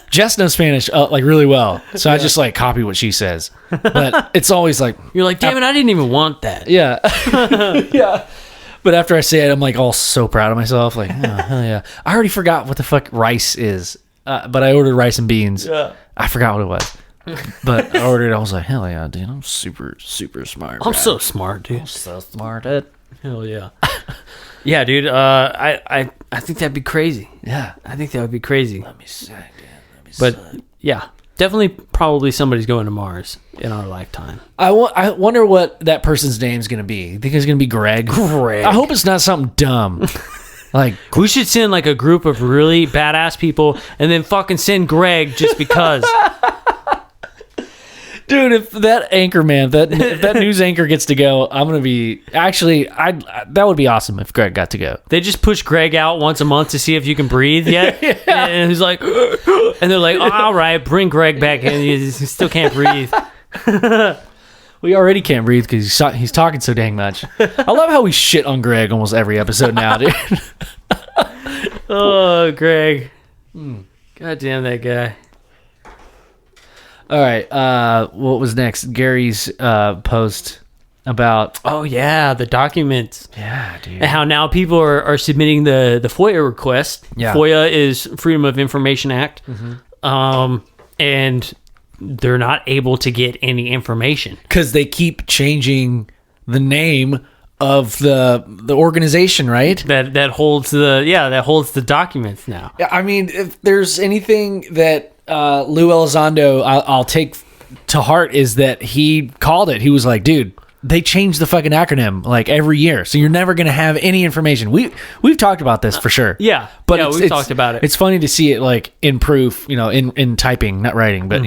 Jess knows Spanish like really well, so I just like copy what she says. But it's always like you're like, damn it, I didn't even want that. Yeah, yeah. But after I say it, I'm like all so proud of myself. Like, oh, hell yeah! I already forgot what the fuck rice is, but I ordered rice and beans. Yeah. I forgot what it was, but I ordered it. I was like, hell yeah, dude! I'm super smart. I'm so smart, dude. I'm so smart, dude. Hell yeah. Yeah, dude. I think that'd be crazy. Yeah, I think that would be crazy. Let me say, dude. But yeah, definitely, probably somebody's going to Mars in our lifetime. I wonder what that person's name's going to be. You think it's going to be Greg? Greg. I hope it's not something dumb. Like we should send like a group of really badass people, and then fucking send Greg just because. Dude, if that anchor man, if that news anchor gets to go, I'm gonna be that would be awesome if Greg got to go. They just push Greg out once a month to see if you can breathe yet, yeah. And he's like, and they're like, oh, all right, bring Greg back in. He still can't breathe. We already can't breathe because he's talking so dang much. I love how we shit on Greg almost every episode now, dude. Oh, Greg. God damn that guy. All right. What was next? Gary's post about. Oh yeah, the documents. Yeah, dude. And how now people are submitting the FOIA request. Yeah. FOIA is Freedom of Information Act. And they're not able to get any information Because they keep changing the name of the organization, right? that holds the documents now. I mean, if there's anything that Lou Elizondo I'll take to heart is that he called it. He was like, dude, they change the fucking acronym like every year, so you're never going to have any information. We've talked about this for sure. Yeah, but we've talked about it. It's funny to see it like in proof, in typing, not writing, but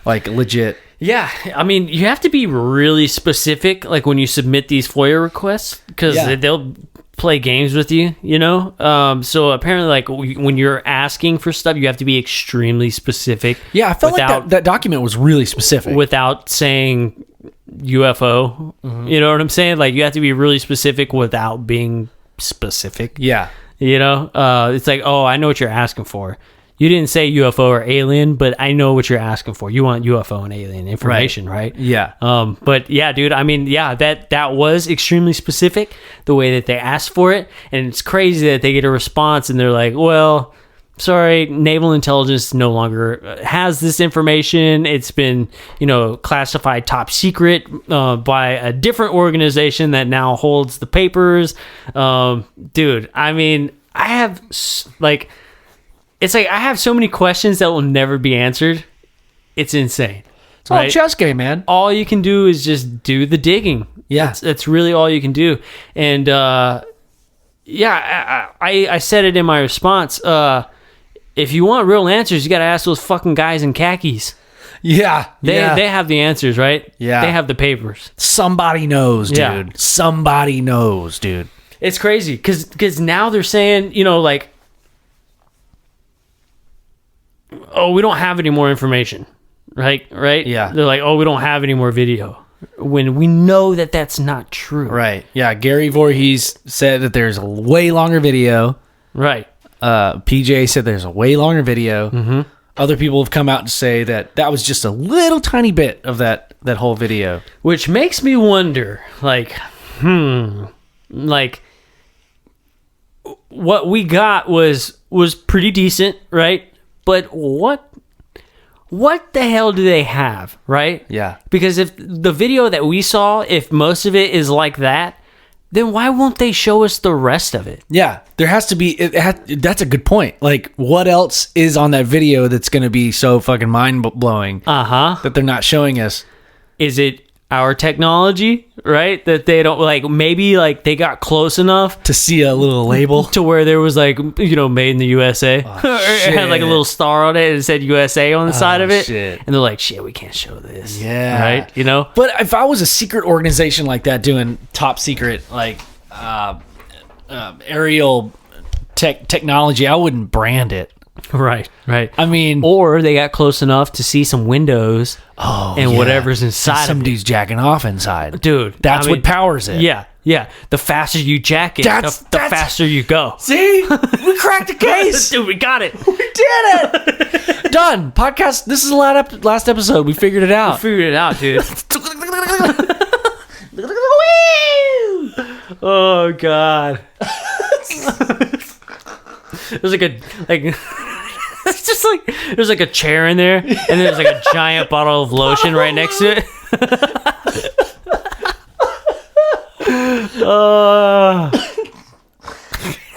like legit. Yeah, I mean, you have to be really specific, like when you submit these FOIA requests, because they'll play games with you, So apparently, like when you're asking for stuff, you have to be extremely specific. Yeah, I felt like that document was really specific without saying UFO. You know what I'm saying? Like you have to be really specific without being specific. Yeah, it's like, oh, I know what you're asking for. You didn't say UFO or alien, but I know what you're asking for. You want UFO and alien information, right? Yeah. But yeah, dude, I mean, yeah, that was extremely specific, the way that they asked for it. And it's crazy that they get a response and they're like, well, sorry, naval intelligence no longer has this information. It's been, classified top secret by a different organization that now holds the papers. Dude, I mean, I have it's like I have so many questions that will never be answered. It's insane. It's all a chess game, man. All you can do is just do the digging. Yeah. That's really all you can do. And I said it in my response. If you want real answers, you got to ask those fucking guys in khakis. Yeah. They have the answers, right? Yeah. They have the papers. Somebody knows, dude. Yeah. Somebody knows, dude. It's crazy because now they're saying, like, oh, we don't have any more information, right? Yeah. They're like, oh, we don't have any more video, when we know that that's not true. Right. Yeah. Gary Voorhees said that there's a way longer video. Right. PJ said there's a way longer video. Mm-hmm. Other people have come out to say that was just a little tiny bit of that whole video. Which makes me wonder, like, what we got was pretty decent, right? But what the hell do they have, right? Yeah. Because if the video that we saw, if most of it is like that, then why won't they show us the rest of it? Yeah, there has to be. That's a good point. Like, what else is on that video that's going to be so fucking mind-blowing that they're not showing us? Is it our technology, right? That they don't, like, maybe like they got close enough to see a little label to where there was like, made in the USA. It had like a little star on it and it said USA on the side of it. Shit. And they're like, shit, we can't show this. Yeah. Right? But if I was a secret organization like that doing top secret, like, aerial technology, I wouldn't brand it. Right. I mean, or they got close enough to see some windows and whatever's inside. Somebody's jacking off inside, dude. That's what powers it. Yeah. The faster you jack it, the faster you go. See, we cracked the case, dude. We got it. We did it. Done. Podcast. This is the last episode. We figured it out. Dude. Oh God. There's it's just like there's like a chair in there, and there's like a giant bottle of lotion right next to it.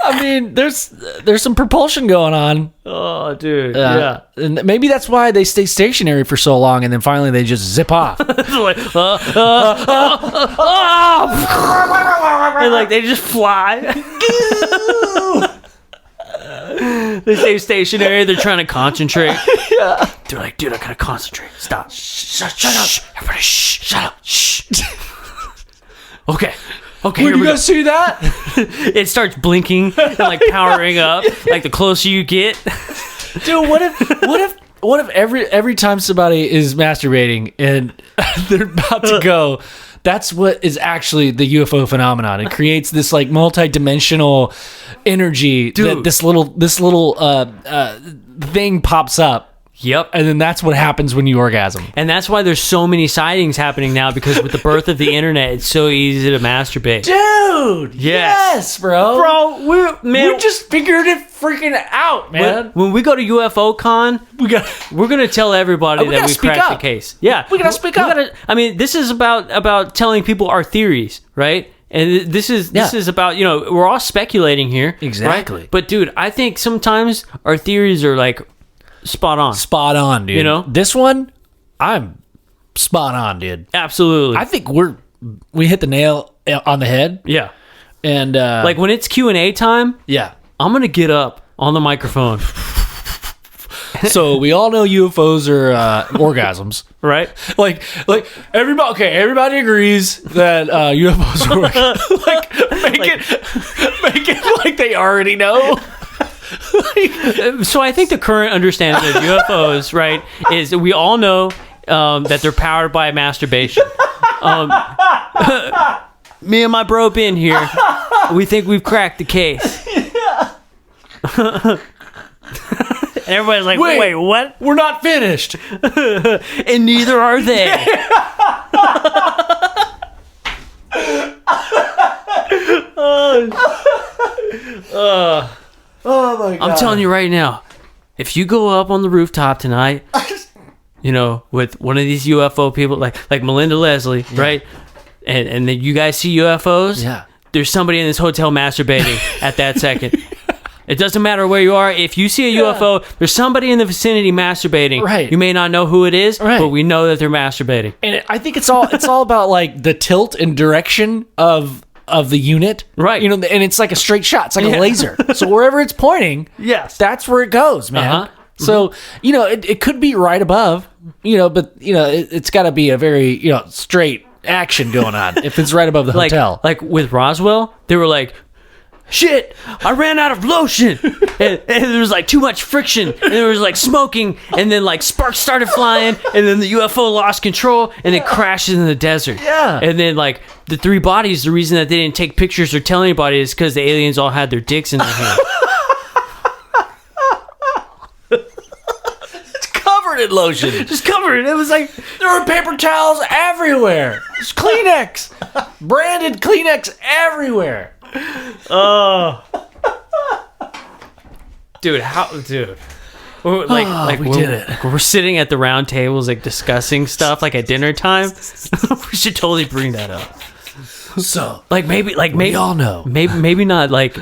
I mean, there's some propulsion going on. Oh, dude. Yeah. And maybe that's why they stay stationary for so long, and then finally they just zip off. And like they just fly. They stay stationary. They're trying to concentrate. Yeah. They're like, dude, I gotta concentrate. Stop. Shut up. Everybody, shut up. Shh. Okay. Where you guys see that? It starts blinking and like powering up. Like the closer you get. Dude, what if every time somebody is masturbating and they're about to go, that's what is actually the UFO phenomenon. It creates this like multi-dimensional energy. Dude. That this little thing pops up. Yep. And then that's what happens when you orgasm. And that's why there's so many sightings happening now, because with the birth of the internet, it's so easy to masturbate. Dude! Yes, bro. Bro, we just figured it freaking out, man. When we go to UFO Con, we're going to tell everybody that we cracked the case. Yeah. We got to speak up. I mean, this is about telling people our theories, right? And this is about, we're all speculating here. Exactly. Right? But, dude, I think sometimes our theories are, like, spot on, dude. This one, I'm spot on, dude. Absolutely. I think we hit the nail on the head. Yeah. And like when it's Q&A time, yeah, I'm gonna get up on the microphone. So we all know UFOs are orgasms, right? Like everybody. Okay, everybody agrees that UFOs are like make it like they already know. So I think the current understanding of UFOs, right, is that we all know that they're powered by masturbation. Me and my bro Ben here, we think we've cracked the case. And everybody's like, wait, what? We're not finished. And neither are they. Oh my God. I'm telling you right now, if you go up on the rooftop tonight, with one of these UFO people, like Melinda Leslie, right? And then you guys see UFOs, there's somebody in this hotel masturbating at that second. It doesn't matter where you are. If you see a UFO, there's somebody in the vicinity masturbating. Right. You may not know who it is, but we know that they're masturbating. And I think it's all about like the tilt and direction of the unit. Right. And it's like a straight shot. It's like a laser. So wherever it's pointing, that's where it goes, man. Uh-huh. So, it could be right above, but it's got to be a very, straight action going on if it's right above the hotel. Like with Roswell, they were like, shit, I ran out of lotion. and there was like too much friction, and there was like smoking, and then like sparks started flying, and then the UFO lost control and it crashed in the desert. Yeah. And then like the three bodies, the reason that they didn't take pictures or tell anybody is because the aliens all had their dicks in their hand. It's covered in lotion. Just covered. It was like there were paper towels everywhere. There's Kleenex. Branded Kleenex everywhere. Oh, dude! We did it. Like we're sitting at the round tables, like discussing stuff, like at dinner time. We should totally bring that up. So, maybe all know. Maybe not. Like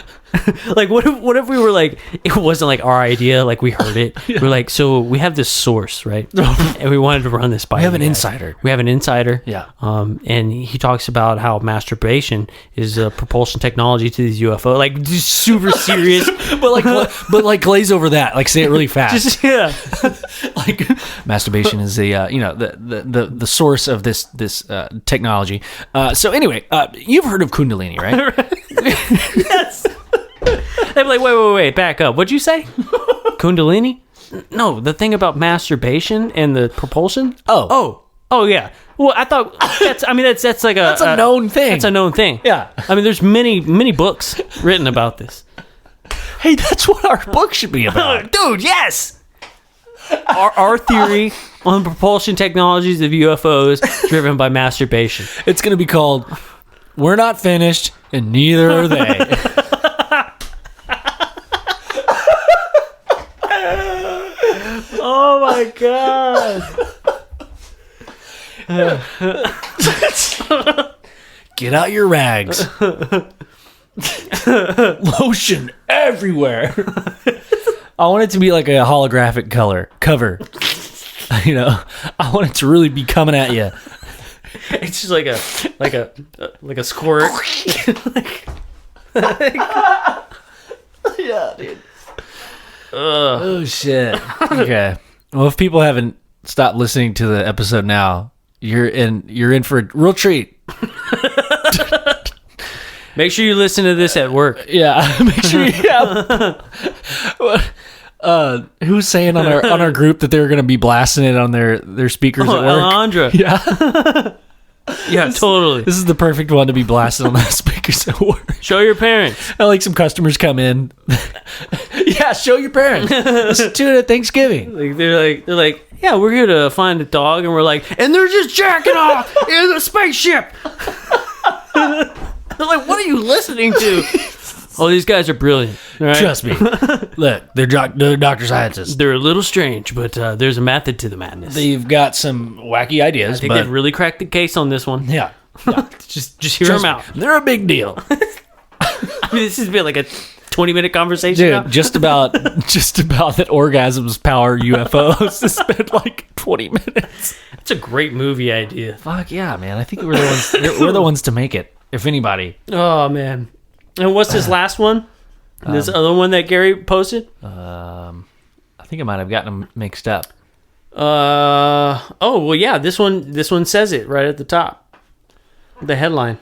what if we were like, it wasn't like our idea, like we heard it. We're like, so we have this source, right? And we wanted to run this by. We have an insider. We have an insider. Yeah. And he talks about how masturbation is a propulsion technology to these UFO. Like just super serious, but glaze over that. Like say it really fast. Like masturbation is the source of this technology. So anyway, you've heard of Kundalini, right? Yes. They'd be like, wait, back up. What'd you say? Kundalini? No, the thing about masturbation and the propulsion? Oh, yeah. Well, I thought that's like that's a known thing. That's a known thing. Yeah. I mean, there's many books written about this. Hey, that's what our book should be about. Dude, yes! Our theory on propulsion technologies of UFOs driven by masturbation. It's going to be called We're Not Finished and Neither Are They. Oh my god. Get out your rags. Lotion everywhere. I want it to be like a holographic cover. I want it to really be coming at you. It's just like a squirt. Yeah, dude. Oh shit. Okay. Well, if people haven't stopped listening to the episode now, you're in for a real treat. Make sure you listen to this at work. Yeah. Make sure who's saying on our group that they were going to be blasting it on their speakers at work? Alejandra. Yeah. Yeah, totally. This is the perfect one to be blasted on the speakers at work. Show your parents. I like some customers come in. Yeah, show your parents. Listen to it at Thanksgiving. Like they're like, yeah, we're here to find a dog, and we're like, and they're just jacking off in the spaceship. They're like, what are you listening to? Oh, these guys are brilliant. Right? Trust me. Look, they're Dr. Scientists. They're a little strange, but there's a method to the madness. They've got some wacky ideas. I think they've really cracked the case on this one. Yeah. Just hear them out. They're a big deal. I mean, this has been like a 20-minute conversation. Dude, now. just about that orgasms power UFOs. It's been like 20 minutes. That's a great movie idea. Fuck yeah, man. I think we're the ones we're the ones to make it, if anybody. Oh, man. And what's this last one? This other one that Gary posted? I think I might have gotten them mixed up. Oh, well, yeah. This one says it right at the top. The headline.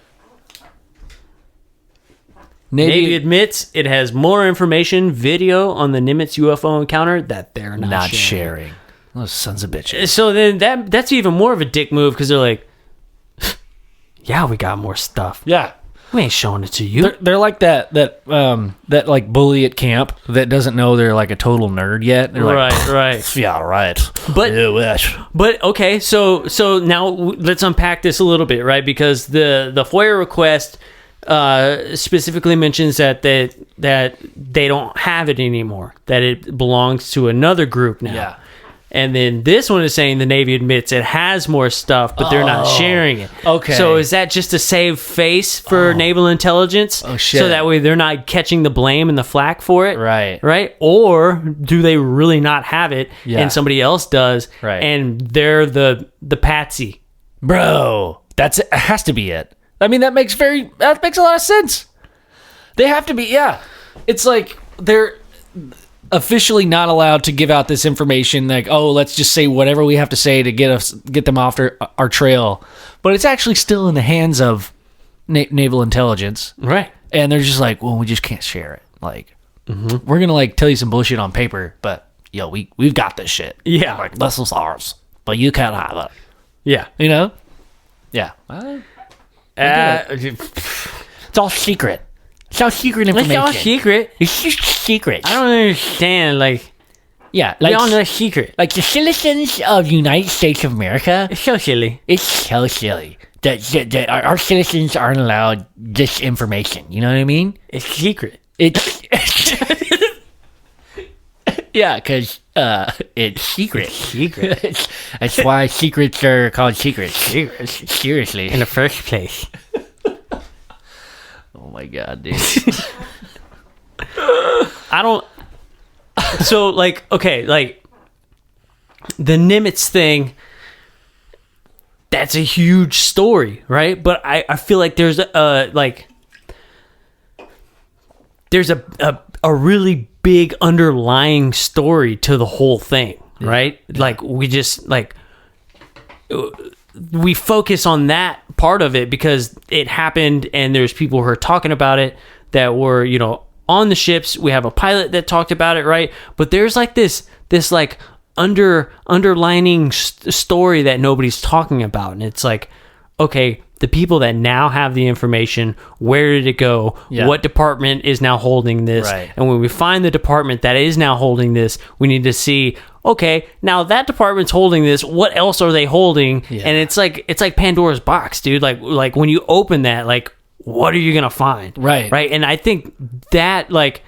Navy admits it has more information, video on the Nimitz UFO encounter that they're not sharing. Those sons of bitches. So then that's even more of a dick move because they're like, yeah, we got more stuff. Yeah. We ain't showing it to you. They're like that like bully at camp that doesn't know they're like a total nerd yet. They're like, right. Yeah, right. But okay, so now let's unpack this a little bit, right? Because the FOIA request specifically mentions that they don't have it anymore, that it belongs to another group now. Yeah. And then this one is saying the Navy admits it has more stuff, but they're not sharing it. Okay. So is that just to save face for naval intelligence? Oh, shit. So that way they're not catching the blame and the flack for it? Right. Right? Or do they really not have it and somebody else does? Right. And they're the patsy. Bro, it has to be it. I mean, that makes a lot of sense. They have to be, yeah. It's like they're officially not allowed to give out this information, like, oh, let's just say whatever we have to say to get them off our trail. But it's actually still in the hands of naval intelligence. Right. And they're just like, well, we just can't share it. Like, we're going to like tell you some bullshit on paper, but yo, we've got this shit. Yeah. Like, this is ours, but you can't have it. Yeah. You know? Yeah. It's all secret. It's all secret information. It's all secret. It's just secret. I don't understand. Like, Yeah, we like all know secret. like the citizens of the United States of America. It's so silly. It's so silly that our citizens aren't allowed this information. You know what I mean? It's secret. It's yeah, because it's secret. Secret. That's why secrets are called secrets. Secrets. Seriously. In the first place. Oh my god, dude. I don't. So, like, okay, like, the Nimitz thing, that's a huge story, right? But I feel like there's a really big underlying story to the whole thing, right? Yeah. Like, we just, like, we focus on that part of it because it happened and there's people who are talking about it that were, you know, on the ships. We have a pilot that talked about it, right? But there's like this like underlining story that nobody's talking about, and it's like, okay, the people that now have the information, where did it go? Yeah. What department is now holding this? Right. And when we find the department that is now holding this, we need to see, okay, now that department's holding this, what else are they holding? Yeah. And it's like Pandora's box, dude. Like when you open that, like, what are you gonna find? Right. And I think that like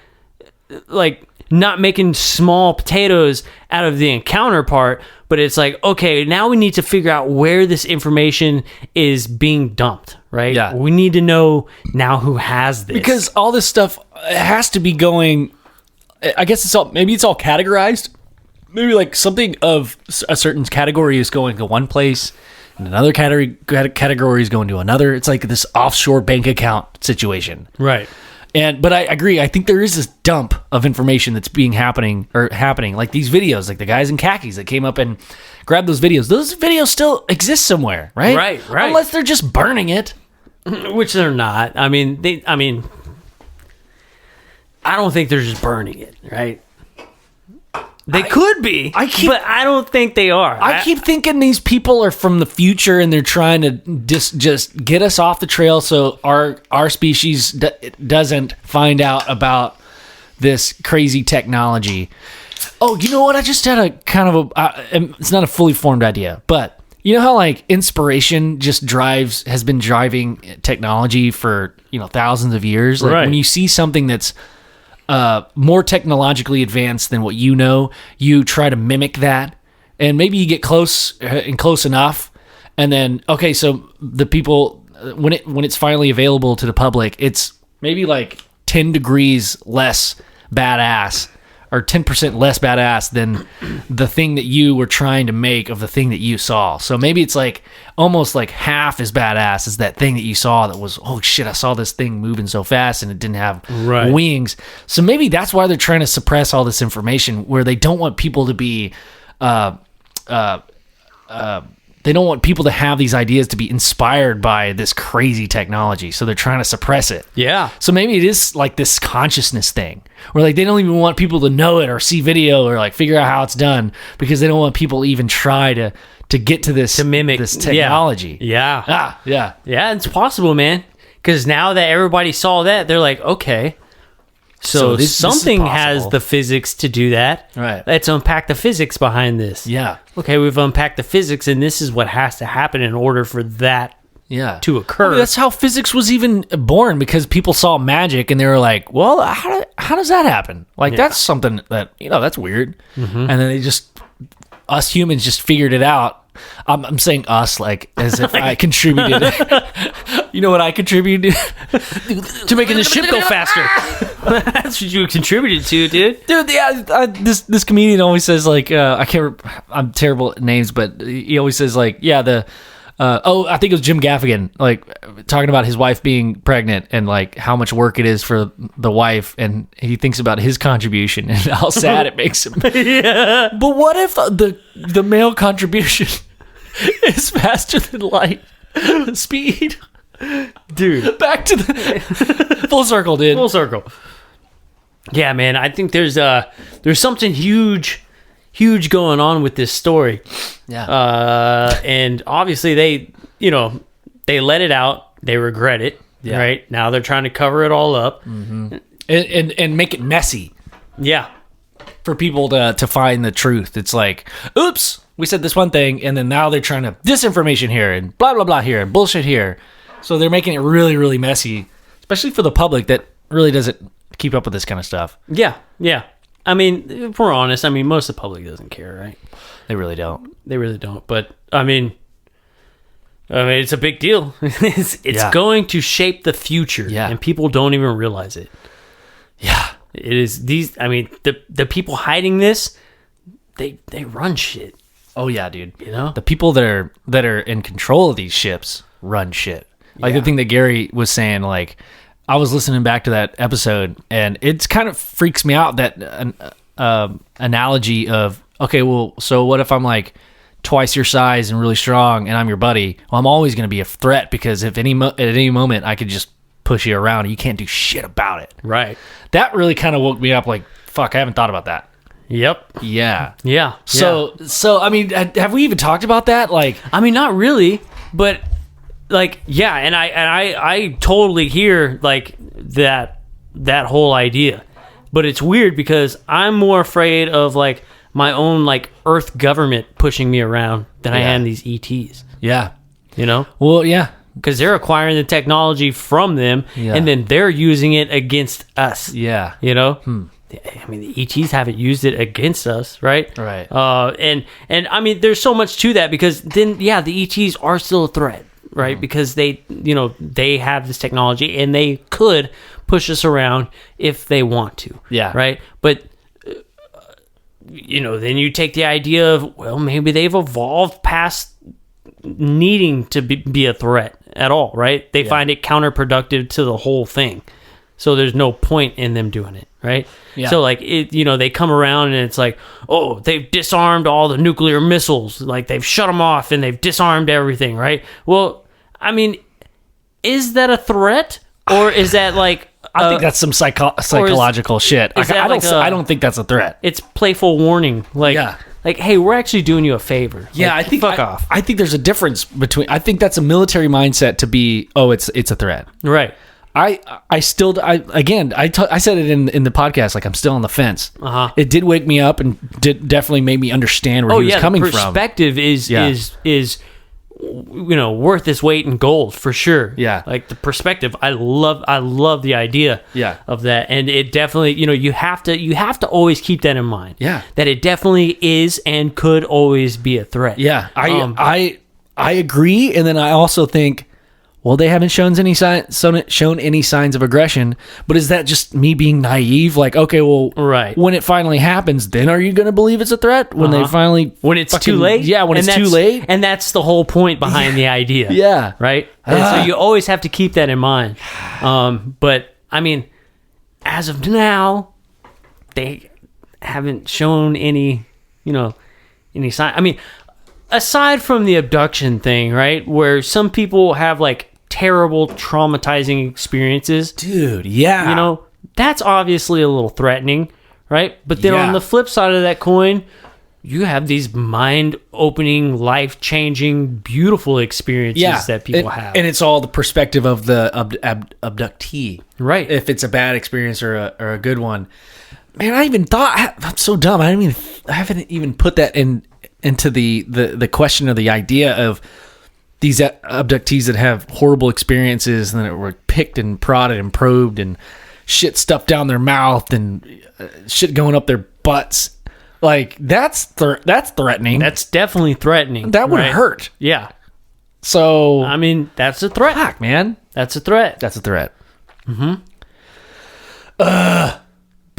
not making small potatoes out of the encounter part, but it's like, okay, now we need to figure out where this information is being dumped, right? Yeah. We need to know now who has this. Because all this stuff has to be going, I guess maybe it's all categorized. Maybe like something of a certain category is going to one place, and another category is going to another. It's like this offshore bank account situation. Right. But I agree. I think there is this dump of information that's happening. Like these videos, like the guys in khakis that came up and grabbed those videos. Those videos still exist somewhere, right? Right. Unless they're just burning it. Which they're not. I mean, I don't think they're just burning it, right? They could be, but I don't think they are. I keep thinking these people are from the future and they're trying to just get us off the trail so our species doesn't find out about this crazy technology. Oh, you know what? I just had a kind of it's not a fully formed idea, but you know how like inspiration just has been driving technology for, thousands of years? Like Right. when you see something that's more technologically advanced than what you try to mimic that, and maybe you get close enough, and then okay, so the people when it's finally available to the public, it's maybe like 10 degrees less badass or 10% less badass than the thing that you were trying to make of the thing that you saw. So maybe it's like almost like half as badass as that thing that you saw that was, oh shit, I saw this thing moving so fast and it didn't have Right. wings. So maybe that's why they're trying to suppress all this information, where they don't want people to be they don't want people to have these ideas to be inspired by this crazy technology. So they're trying to suppress it. Yeah. So maybe it is like this consciousness thing where like they don't even want people to know it or see video or like figure out how it's done, because they don't want people to even try to get to this, To mimic this technology. Yeah. Yeah. Yeah, it's possible, man. Because now that everybody saw that, they're like, okay, so this is something has possible. the physics to do that. Right. Let's unpack the physics behind this. Yeah. Okay, we've unpacked the physics, and this is what has to happen in order for that Yeah. to occur. Well, that's how physics was even born, because people saw magic and they were like, well, how does that happen? Like, that's something that, that's weird. And then us humans just figured it out. I'm saying us like as if I contributed. You know what I contributed? to making the ship go faster. That's what you contributed to, dude. Dude, yeah, this comedian always says like I'm terrible at names, but he always says like, yeah, I think it was Jim Gaffigan, like talking about his wife being pregnant and like how much work it is for the wife, and he thinks about his contribution and how sad it makes him. Yeah. But what if the male contribution is faster than light speed? Dude. Back to the full circle, dude. Full circle. Yeah, man, I think there's something huge going on with this story. Yeah. And obviously they let it out. They regret it. Yeah. Right? Now they're trying to cover it all up. And make it messy Yeah. for people to find the truth. It's like, oops, we said this one thing, and then now they're trying to disinformation here and blah, blah, blah here and bullshit here. So they're making it really, really messy, especially for the public that really doesn't keep up with this kind of stuff. Yeah. Yeah. I mean, if we're honest, most of the public doesn't care, right? They really don't. They really don't. But I mean, it's a big deal. It's Yeah. going to shape the future. Yeah. And people don't even realize it. Yeah. It is the people hiding this, they run shit. Oh yeah, dude. You know? The people that are in control of these ships run shit. Like the thing that Gary was saying, like I was listening back to that episode, and it's kind of freaks me out that analogy of, okay, well, so what if I'm like twice your size and really strong and I'm your buddy? Well, I'm always going to be a threat, because if at any moment I could just push you around and you can't do shit about it. Right. That really kind of woke me up, like, fuck, I haven't thought about that. Yep. Yeah. Yeah. So I mean, have we even talked about that? Like, not really, but like, yeah, and I totally hear like that whole idea. But it's weird because I'm more afraid of like my own like Earth government pushing me around than I am these ETs. yeah. You know? Well, yeah. Because they're acquiring the technology from them, Yeah. and then they're using it against us. Yeah. You know? The ETs haven't used it against us, right? Right. And there's so much to that, because then, yeah, the ETs are still a threat, right? Because they have this technology and they could push us around if they want to. Yeah. Right. But, then you take the idea of, well, maybe they've evolved past needing to be a threat at all, right? They find it counterproductive to the whole thing. So there's no point in them doing it, right? Yeah. So like they come around and it's like, oh, they've disarmed all the nuclear missiles, like they've shut them off and they've disarmed everything, right? Well, is that a threat, or is that like I think that's some psychological shit. I don't think that's a threat. It's playful warning, like Yeah. like, hey, we're actually doing you a favor. Yeah, Like, I think fuck off. I think there's a difference between. I think that's a military mindset to be. Oh, it's a threat. Right. I said it in the podcast, like I'm still on the fence. It did wake me up and definitely made me understand where he was coming the from. Perspective is worth its weight in gold for sure. Yeah. Like the perspective, I love the idea of that. And it definitely, you have to always keep that in mind. Yeah. That it definitely is and could always be a threat. Yeah. I agree. And then I also think, well, they haven't shown any signs of aggression, but is that just me being naive? Like, okay, well, right. when it finally happens, then are you going to believe it's a threat? When they finally... When it's too late? Yeah, when it's too late. And that's the whole point behind the idea. Yeah. Right? And so you always have to keep that in mind. But, I mean, as of now, they haven't shown any sign. I mean, aside from the abduction thing, right, where some people have, like, terrible traumatizing experiences, dude, yeah, that's obviously a little threatening, right? But then on the flip side of that coin, you have these mind-opening, life-changing, beautiful experiences that people have, and it's all the perspective of the abductee, right? If it's a bad experience or a good one. Man, I even thought, I'm so dumb. I haven't even put that into the question of the idea of these abductees that have horrible experiences and that were picked and prodded and probed and shit stuffed down their mouth and shit going up their butts. Like, that's threatening. That's definitely threatening. That would hurt. Yeah. So, I mean, that's a threat. Fuck, man. That's a threat. That's a threat. Mm-hmm.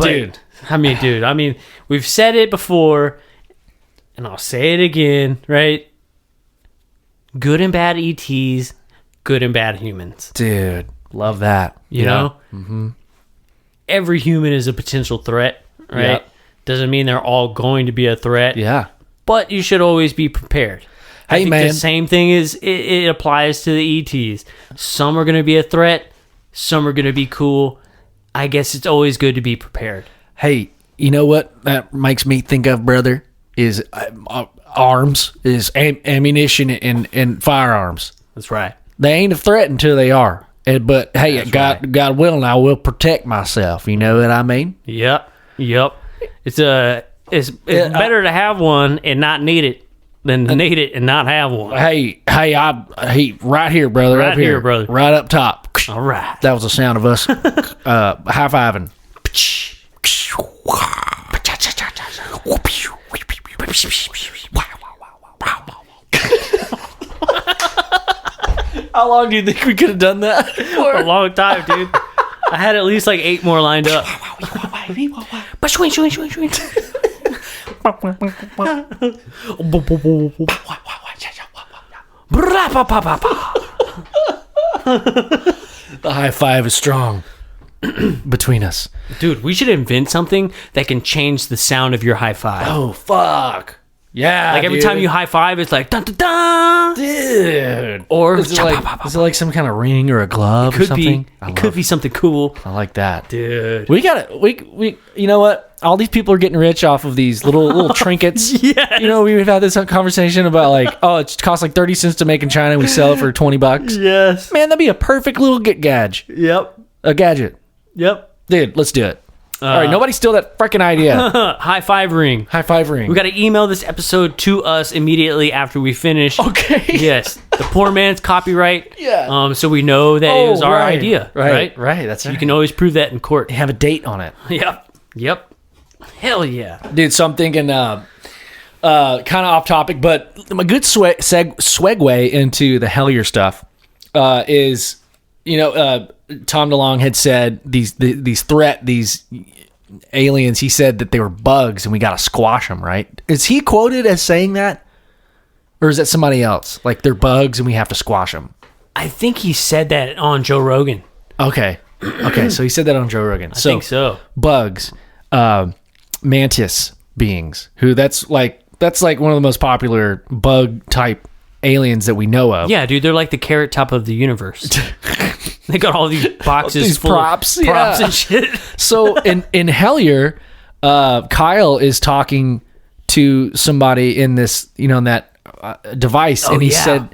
Dude, we've said it before, and I'll say it again, right? Good and bad ETs, good and bad humans. Dude, love that. You know? Mm-hmm. Every human is a potential threat, right? Yep. Doesn't mean they're all going to be a threat. Yeah. But you should always be prepared. I think the same thing it applies to the ETs. Some are going to be a threat. Some are going to be cool. I guess it's always good to be prepared. Hey, you know what that makes me think of, brother? Is arms, is ammunition and firearms. That's right. They ain't a threat until they are. But hey, God willing, I will protect myself. You know what I mean? Yep. It's better to have one and not need it than to need it and not have one. Hey, right here, brother. Right here, brother. Right up top. All right. That was the sound of us high-fiving. How long do you think we could have done that for? A long time, dude. I had at least like 8 more lined up. The high five is strong between us. Dude, we should invent something that can change the sound of your high five. Oh, fuck. Yeah, like every time you high five, it's like dun dun dun, dude. Or is it like some kind of ring or a glove or something? It could be something cool. I like that, dude. We got it. We you know what? All these people are getting rich off of these little trinkets. Yes. You know, we've had this conversation about like, oh, it costs like 30 cents to make in China. We sell it for $20. Yes, man, that'd be a perfect little gadget. Yep, a gadget. Yep, dude, let's do it. All right, nobody steal that freaking idea. High five ring. High five ring. We got to email this episode to us immediately after we finish. Okay. Yes. The poor man's copyright. Yeah. So we know that it was our idea. Right. That's right. You can always prove that in court. Have a date on it. Yep. Hell yeah. Dude, so I'm thinking kind of off topic, but a good segue into the Hellier stuff is, Tom DeLonge had said these aliens, he said that they were bugs and we got to squash them, right? Is he quoted as saying that? Or is that somebody else? Like, they're bugs and we have to squash them? I think he said that on Joe Rogan. Okay, so he said that on Joe Rogan. I think so. Bugs, mantis beings, who that's like one of the most popular bug type aliens that we know of. Yeah, dude, they're like the Carrot Top of the universe. They got all these boxes these full props, of props and shit. So in Hellier, Kyle is talking to somebody in this, in that device, and he said,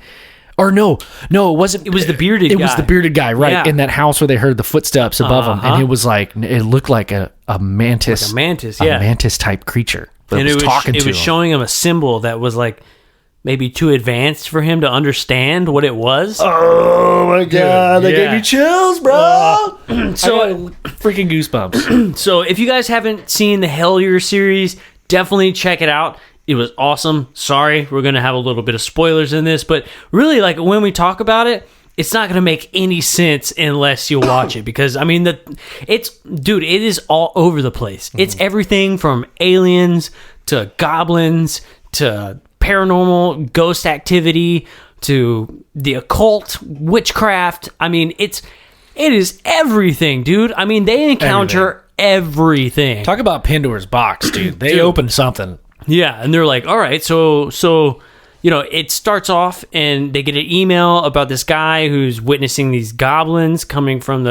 Or no, it wasn't. It was the bearded guy. It was the bearded guy, right? Yeah. In that house where they heard the footsteps above them. And it was like, it looked like a mantis. Like a mantis, yeah. A mantis type creature. But And it was talking to him. It was showing him a symbol that was like maybe too advanced for him to understand what it was. Oh my God. They gave me chills, bro. So I got freaking goosebumps. So if you guys haven't seen the Hellier series, definitely check it out. It was awesome. Sorry, we're going to have a little bit of spoilers in this, but really, like, when we talk about it, it's not going to make any sense unless you watch it, because I mean, it is all over the place. It's everything from aliens to goblins to paranormal ghost activity to the occult, witchcraft. I mean, it is everything, dude. I mean, they encounter everything. Talk about Pandora's box, dude. They opened something. Yeah, and they're like, all right, so it starts off and they get an email about this guy who's witnessing these goblins coming from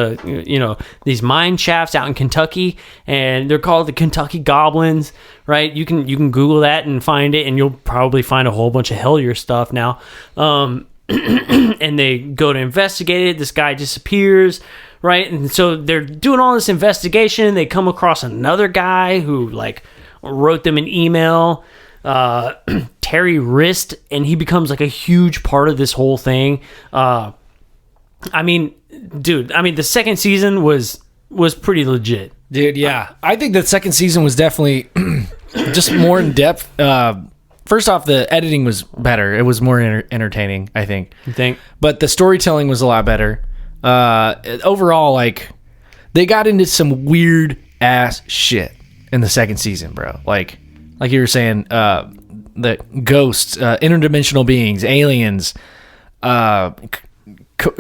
these mine shafts out in Kentucky, and they're called the Kentucky Goblins, right? You can Google that and find it, and you'll probably find a whole bunch of Hellier stuff now. And they go to investigate it. This guy disappears, right? And so they're doing all this investigation. They come across another guy who wrote them an email, Terry Wrist, and he becomes like a huge part of this whole thing. I mean, the second season was pretty legit. Dude, yeah. I think the second season was definitely just more in depth. First off, the editing was better. It was more entertaining, I think. You think? But the storytelling was a lot better. Overall, they got into some weird ass shit in the second season, bro. Like you were saying, the ghosts, interdimensional beings, aliens,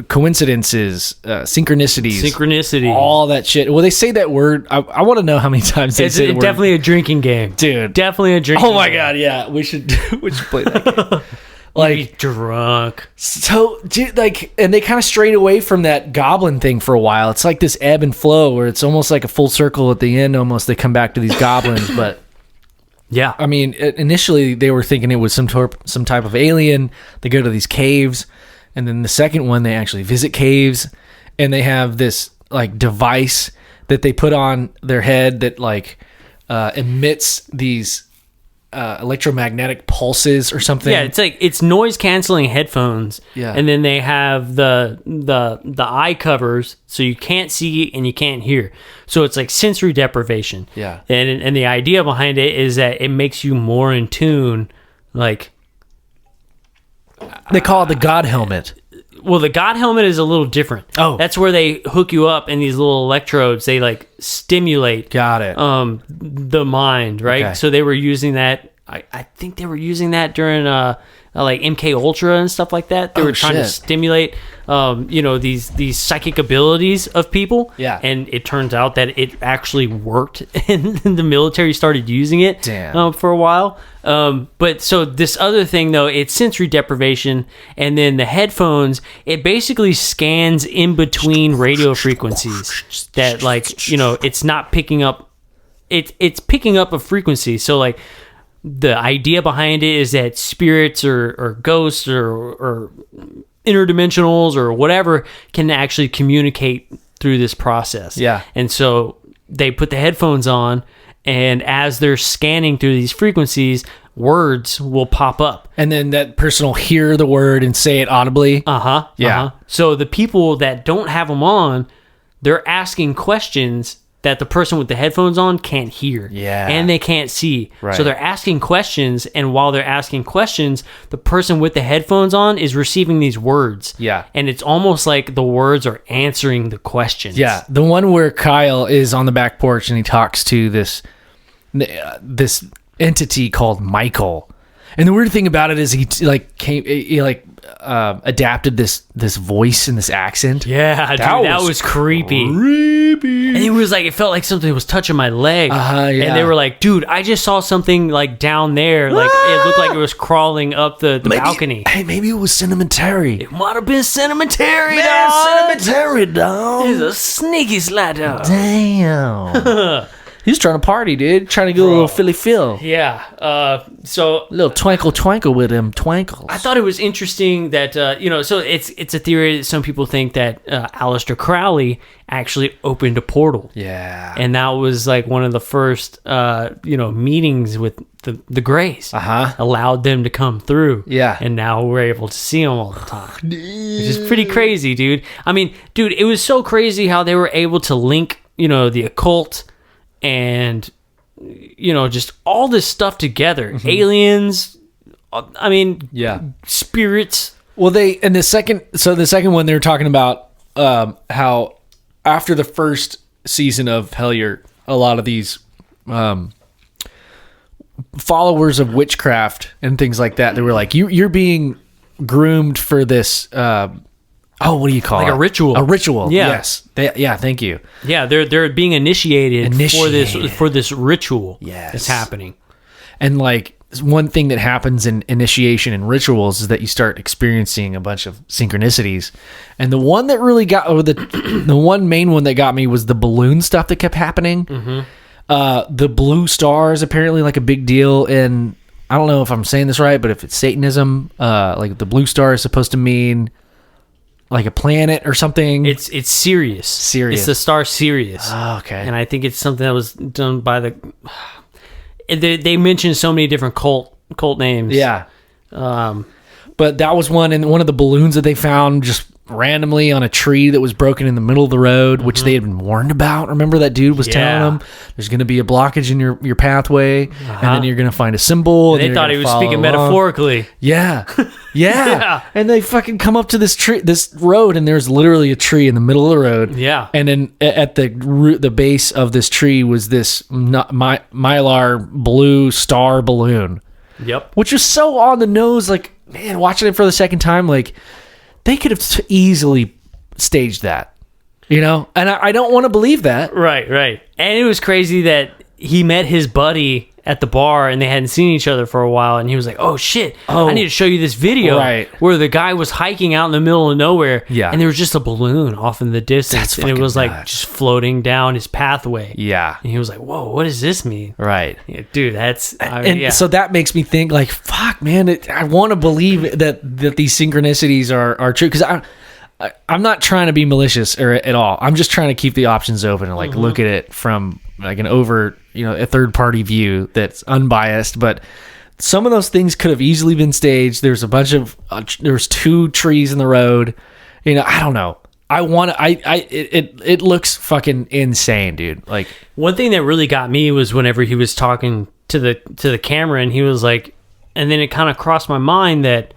coincidences, synchronicities, all that shit. Well, they say that word. I want to know how many times they say the word. Definitely a drinking game, dude. Definitely a drinking. Oh my God, yeah. We should play that game. Be drunk. So, dude, and they kind of strayed away from that goblin thing for a while. It's like this ebb and flow where it's almost like a full circle at the end. Almost they come back to these goblins, but yeah, I mean, initially they were thinking it was some type of alien. They go to these caves, and then the second one they actually visit caves, and they have this device that they put on their head that emits these electromagnetic pulses or something. Yeah, it's noise canceling headphones. Yeah, and then they have the eye covers, so you can't see and you can't hear. So it's like sensory deprivation. Yeah, and the idea behind it is that it makes you more in tune. They call it the God helmet. Well, the God helmet is a little different. Oh, that's where they hook you up in these little electrodes. They stimulate. Got it. The mind, right? Okay. So they were using that. I think they were using that during MK Ultra and stuff like that. They were trying to stimulate, these psychic abilities of people. Yeah. And it turns out that it actually worked, and the military started using it. For a while. But so this other thing though, it's sensory deprivation, and then the headphones, it basically scans in between radio frequencies that it's not picking up. It's picking up a frequency. So the idea behind it is that spirits or ghosts or interdimensionals or whatever can actually communicate through this process. Yeah. And so they put the headphones on, and as they're scanning through these frequencies, words will pop up. And then that person will hear the word and say it audibly. Uh-huh. Yeah. Uh-huh. So the people that don't have them on, they're asking questions that the person with the headphones on can't hear. Yeah. And they can't see. Right. So they're asking questions, and while they're asking questions, the person with the headphones on is receiving these words. Yeah. And it's almost like the words are answering the questions. Yeah. The one where Kyle is on the back porch and he talks to this entity called Michael. And the weird thing about it is he adapted this voice and this accent. Yeah, dude, that was creepy. And it was it felt like something was touching my leg. Yeah. And they were like, dude, I just saw something down there. It looked like it was crawling up the balcony. Hey, maybe it was Cinematary. It might have been Cinematary, Man, dog. Cinematary, dog. He's a sneaky slat dog. Damn. He's trying to party, dude. Trying to get a little Philly feel. Yeah. So A little twinkle with him twinkles. I thought it was interesting that so it's a theory that some people think that Aleister Crowley actually opened a portal. Yeah. And that was like one of the first meetings with the Greys. Allowed them to come through. Yeah. And now we're able to see them all the time. Which is pretty crazy, dude. I mean, dude, it was so crazy how they were able to link, the occult and just all this stuff together. Aliens, I mean, spirits. Well, the second one they were talking about how after the first season of Hellier, a lot of these followers of witchcraft and things like that, they were like, you're being groomed for this what do you call it? Like a ritual. A ritual. Yeah. Yes. Thank you. Yeah, they're being initiated. For this ritual. Yes. That's happening. And like one thing that happens in initiation and rituals is that you start experiencing a bunch of synchronicities. And the one that really got, or the one main one that got me was the balloon stuff that kept happening. The blue star is apparently like a big deal in, I don't know if I'm saying this right, but if it's Satanism, like the blue star is supposed to mean like a planet or something. It's Sirius. It's the star Sirius. Oh, okay. And I think it's something that was done by they mentioned so many different cult names. Yeah. But that was one, and one of the balloons that they found just randomly on a tree that was broken in the middle of the road, which they had been warned about. Remember that dude was telling them there's going to be a blockage in your pathway, and then you're going to find a symbol. And they thought he was speaking metaphorically. Yeah. Yeah. And they fucking come up to this road, and there's literally a tree in the middle of the road. Yeah. And then at the base of this tree was this mylar blue star balloon. Yep. Which was so on the nose, like, man, watching it for the second time, like, they could have easily staged that, and I don't want to believe that. Right. And it was crazy that he met his buddy at the bar and they hadn't seen each other for a while, and he was like, oh shit, I need to show you this video where the guy was hiking out in the middle of nowhere, and there was just a balloon off in the distance, and it was like just floating down his pathway. And he was like, whoa, what does this mean? Yeah, dude, that's so that makes me think, like, fuck, man, I want to believe that these synchronicities are true, because I'm not trying to be malicious or at all. I'm just trying to keep the options open and like look at it from like an a third party view that's unbiased. But some of those things could have easily been staged. There's a bunch of there's two trees in the road. I don't know. It looks fucking insane, dude. Like, one thing that really got me was whenever he was talking to the camera, and he was like, and then it kind of crossed my mind that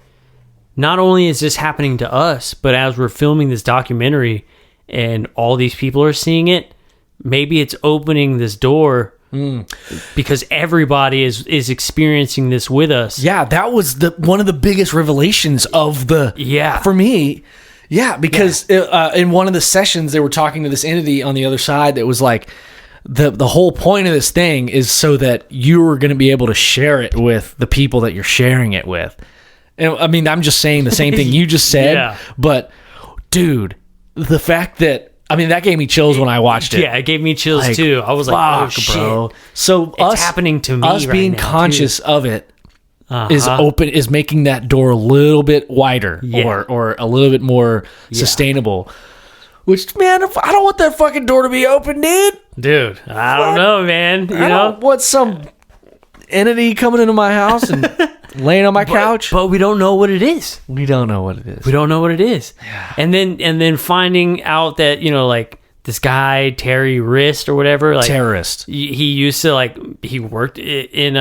not only is this happening to us, but as we're filming this documentary and all these people are seeing it, maybe it's opening this door because everybody is experiencing this with us. Yeah, that was one of the biggest revelations of for me. Yeah, because in one of the sessions they were talking to this entity on the other side that was like, the whole point of this thing is so that you are going to be able to share it with the people that you're sharing it with. And I mean, I'm just saying the same thing you just said, but dude, the fact that, I mean, that gave me chills when I watched it. Yeah, it gave me chills too. I was like, oh shit, bro. So it's happening to me. Us right being now, conscious of it is making that door a little bit wider or a little bit more sustainable. Which, man, I don't want that fucking door to be open, dude. I don't know, man. I don't want some entity coming into my house and laying on my couch. But we don't know what it is. We don't know what it is. Yeah. And then finding out that, like, this guy, Terry Wrist or whatever, like, terrorist. He used to, like, he worked in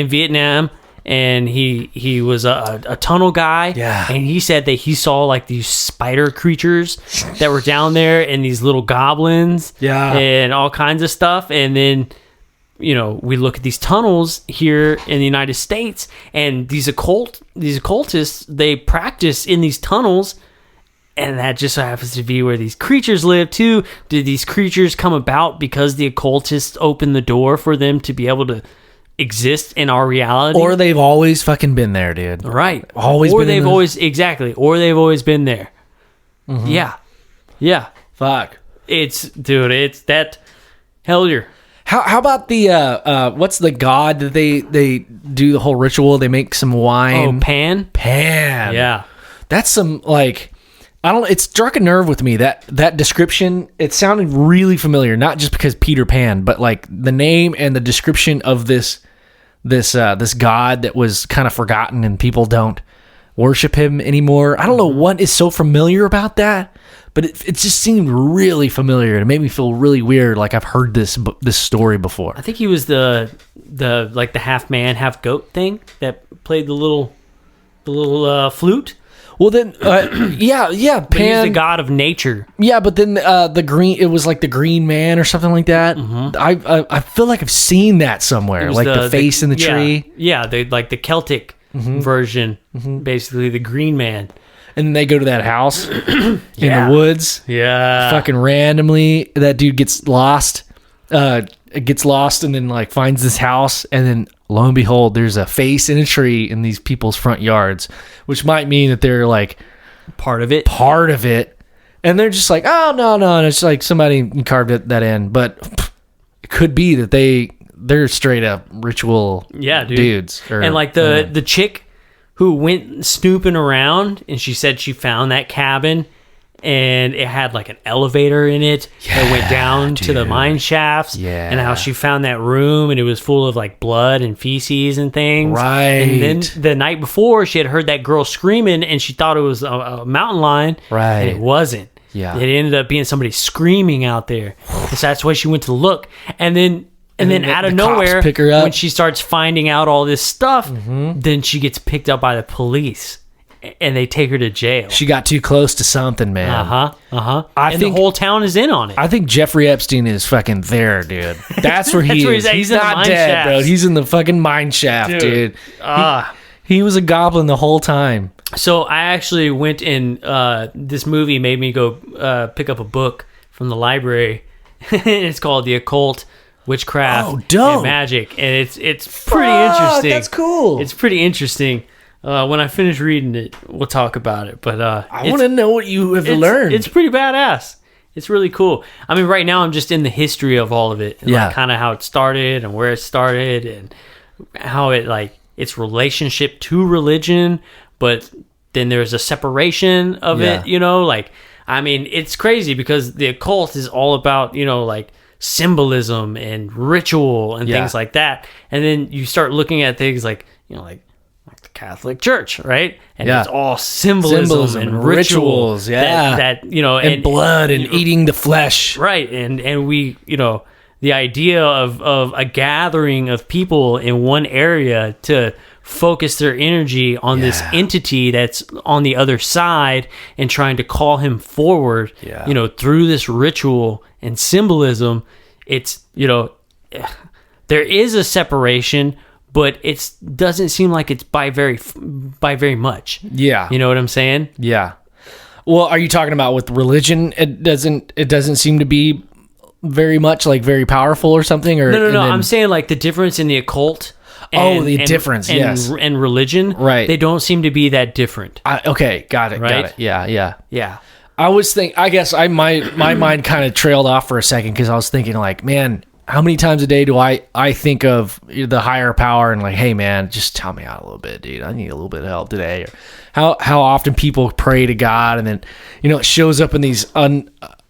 Vietnam, and he was a tunnel guy. Yeah. And he said that he saw, like, these spider creatures that were down there, and these little goblins. Yeah. And all kinds of stuff. And then, we look at these tunnels here in the United States, and these occultists, they practice in these tunnels, and that just so happens to be where these creatures live too. Did these creatures come about because the occultists opened the door for them to be able to exist in our reality? Or they've always fucking been there, dude. Right. Always or been they've always been there. Yeah. Fuck. It's that Hellier. How about the what's the god that they do the whole ritual? They make some wine. Oh, Pan. Yeah. That's some like I don't. It struck a nerve with me that description. It sounded really familiar, not just because Peter Pan, but like the name and the description of this god that was kind of forgotten and people don't worship him anymore. I don't know what is so familiar about that, but it just seemed really familiar. It made me feel really weird, like I've heard this story before. I think he was the like the half man, half goat thing that played the little flute. Well, then, yeah, But he's Pan, the god of nature. yeah, but then the green, it was like the Green Man or something like that. I feel like I've seen that somewhere, It was like the face in the tree, Yeah, like the Celtic version, basically the Green Man. and then they go to that house in the woods. Yeah. Fucking randomly, that dude gets lost. Gets lost and then like finds this house, and then lo and behold, there's a face in a tree in these people's front yards, which might mean that they're like Part of it. and they're just like, oh no, and it's like somebody carved that in, but it could be that they're straight up ritual dudes. And like the chick who went snooping around, and she said she found that cabin, and it had like an elevator in it that went down to the mine shafts. Yeah. And how she found that room, and it was full of like blood and feces and things. Right. And then the night before, she had heard that girl screaming, and she thought it was a mountain lion. Right. And it wasn't. Yeah. It ended up being somebody screaming out there. So that's why she went to look. And then then out of the cops nowhere, pick her up. when she starts finding out all this stuff, then she gets picked up by the police, and they take her to jail. she got too close to something, man. I think the whole town is in on it. I think Jeffrey Epstein is fucking there, dude. That's where he That's where is. he's at. He's He's in the not mine dead, shafts. bro. He's in the fucking mine shaft, dude. He was a goblin the whole time. So I actually went and this movie made me go pick up a book from the library. It's called The Occult, Witchcraft, dope. and Magic, and it's pretty interesting. That's cool. It's pretty interesting. When I finish reading it, we'll talk about it. But I want to know what you have learned. It's pretty badass. It's really cool. I mean, right now I'm just in the history of all of it, and Yeah. like kind of how it started and where it started and how it like its relationship to religion, but then there's a separation of Yeah. it. You know, like I mean, it's crazy because the occult is all about like symbolism and ritual and Yeah. things like that, and then you start looking at things like like the Catholic Church, right? And Yeah. it's all symbolism and rituals, yeah. that and blood and eating the flesh. right, and we the idea of a gathering of people in one area to focus their energy on this entity that's on the other side and trying to call him forward, through this ritual and symbolism. It's there is a separation, but it doesn't seem like it's by very much. Yeah. You know what I'm saying? Yeah. Well, are you talking about with religion? It doesn't seem to be very much like very powerful or something, or No. I'm saying like the difference in the occult. Difference, yes. And religion, Right. They don't seem to be that different. Okay, got it. Right? Yeah. I guess my mind kind of trailed off for a second because I was thinking like, man, how many times a day do I think of the higher power and like, hey man, just tell me out a little bit, dude. I need a little bit of help today. Or how often people pray to God and then it shows up in these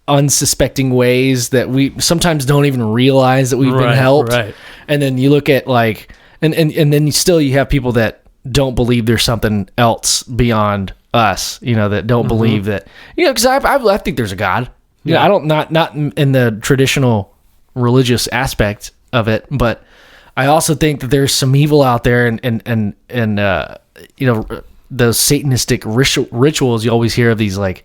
unsuspecting ways that we sometimes don't even realize that we've been helped. Right. And then you look at like and then you have people that don't believe there's something else beyond us, that don't believe that, because I think there's a God. I don't not in the traditional religious aspect of it, but I also think that there's some evil out there, and those satanistic rituals you always hear of, these like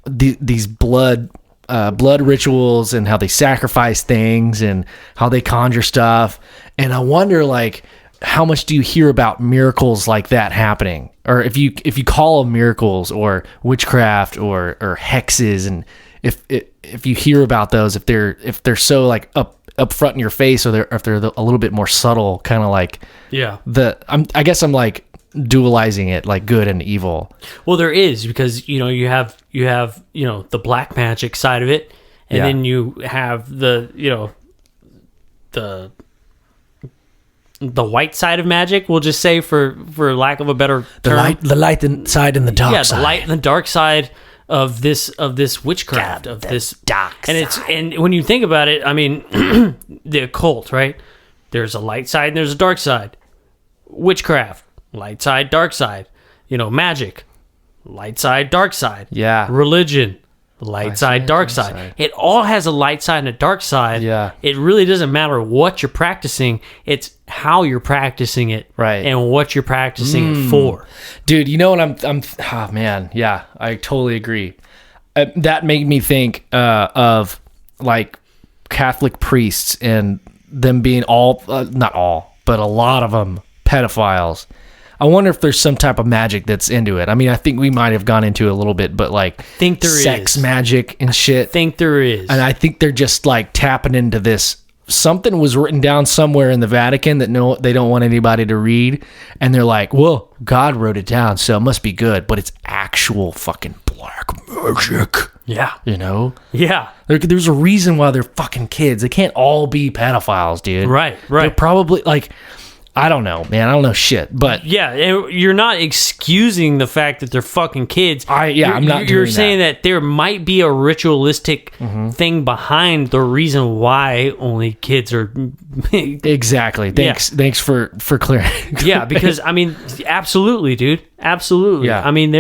these blood rituals and how they sacrifice things and how they conjure stuff. And I wonder, like, how much do you hear about miracles like that happening? Or if you call them miracles or witchcraft or hexes, and if you hear about those, if they're so like up front in your face, or if they're a little bit more subtle, kind of like I guess I'm like dualizing it, like good and evil. Well, there is, because you have the black magic side of it, and then you have the white side of magic, we'll just say, for lack of a better term. The light side and the dark side. The light and the dark side of this witchcraft, of this dark and side. And when you think about it, I mean, the occult, right? There's a light side and there's a dark side. Witchcraft, light side, dark side. Magic, light side, dark side. Yeah. Religion, light side, dark side. It all has a light side and a dark side. Yeah. It really doesn't matter what you're practicing. It's how you're practicing it. Right. And what you're practicing it for. Dude, you know what I'm oh man, yeah, I totally agree. That made me think of like Catholic priests and them being not all, but a lot of them pedophiles. I wonder if there's some type of magic that's into it. I mean, I think we might have gone into it a little bit, but like Think there sex is. magic and shit. Think there is. And I think they're just like tapping into this. Something was written down somewhere in the Vatican that they don't want anybody to read. And they're like, well, God wrote it down, so it must be good. But it's actual fucking black magic. Yeah. Yeah. There's a reason why they're fucking kids. They can't all be pedophiles, dude. Right. They're probably like... I don't know, man. I don't know shit, but Yeah, you're not excusing the fact that they're fucking kids. I'm not. You're doing saying that there might be a ritualistic thing behind the reason why only kids are. Exactly. Thanks for clearing. Yeah, because I mean, absolutely, dude. Absolutely. Yeah. I mean,